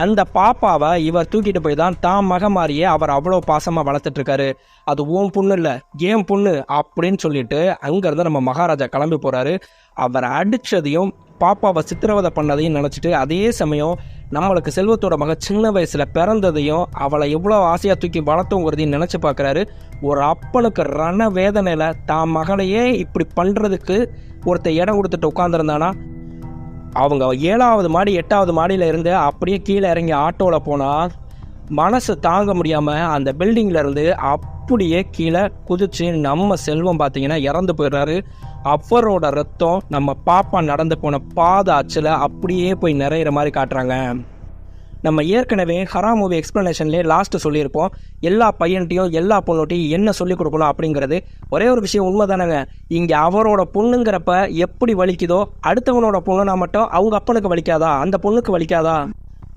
அந்த பாப்பாவை இவர் தூக்கிட்டு போய் தான் மக மாதிரியே அவர் அவ்வளோ பாசமாக வளர்த்துட்ருக்காரு. அது ஓம் பொண்ணு இல்லை ஏன் பொண்ணு அப்படின்னு சொல்லிட்டு அங்கேருந்து நம்ம மகாராஜா கிளம்பி போகிறாரு. அவரை அடித்ததையும் பாப்பாவை சித்திரவதை பண்ணதையும் நினச்சிட்டு அதே சமயம் நம்மளுக்கு செல்வத்தோட மக சின்ன வயசில் பிறந்ததையும் அவளை எவ்வளோ ஆசையாக தூக்கி வளர்த்தோங்கிறதையும் நினச்சி பார்க்குறாரு. ஒரு அப்பனுக்கு ரண வேதனையில் தான் மகளையே இப்படி பண்ணுறதுக்கு ஒருத்தர் இடம் கொடுத்துட்டு உட்காந்துருந்தானா, அவங்க 7வது மாடி 8வது மாடியில் இருந்து அப்படியே கீழே இறங்கி ஆட்டோவில் போனால் மனசு தாங்க முடியாமல் அந்த பில்டிங்கில் இருந்து அப்படியே கீழே குதிச்சு நம்ம செல்வம் பார்த்தீங்கன்னா இறந்து போயிடுறாரு. அவரோட ரத்தம் நம்ம பாப்பா நடந்து போன பாத அச்சில் அப்படியே போய் நிறையிற மாதிரி காட்டுறாங்க. நம்ம ஏற்கனவே ஹரா மூவி எக்ஸ்ப்ளனேஷன்லேயே லாஸ்ட்டு சொல்லியிருப்போம், எல்லா பையன்ட்டையும் எல்லா பொண்ணுட்டையும் என்ன சொல்லிக் கொடுக்கணும் அப்படிங்கிறது. ஒரே ஒரு விஷயம் உண்மை தானேங்க, இங்கே அவரோட பொண்ணுங்கிறப்ப எப்படி வலிக்குதோ அடுத்தவனோட பொண்ணுனா மட்டும் அவங்க அப்பனுக்கு வலிக்காதா, அந்த பொண்ணுக்கு வலிக்காதா?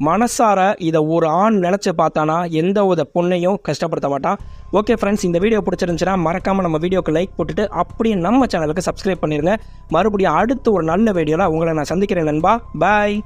மனசார இதை ஒரு ஆண் நினச்சி பார்த்தானா எந்த ஒரு பொண்ணையும் கஷ்டப்படுத்த மாட்டான். ஓகே ஃப்ரெண்ட்ஸ், இந்த வீடியோ பிடிச்சிருந்துச்சுன்னா மறக்காமல் நம்ம வீடியோக்கு லைக் போட்டுட்டு அப்படியே நம்ம சேனலுக்கு சப்ஸ்கிரைப் பண்ணிடுங்க. மறுபடியும் அடுத்து ஒரு நல்ல வீடியோவில் உங்களை நான் சந்திக்கிறேன் நண்பா. பாய்.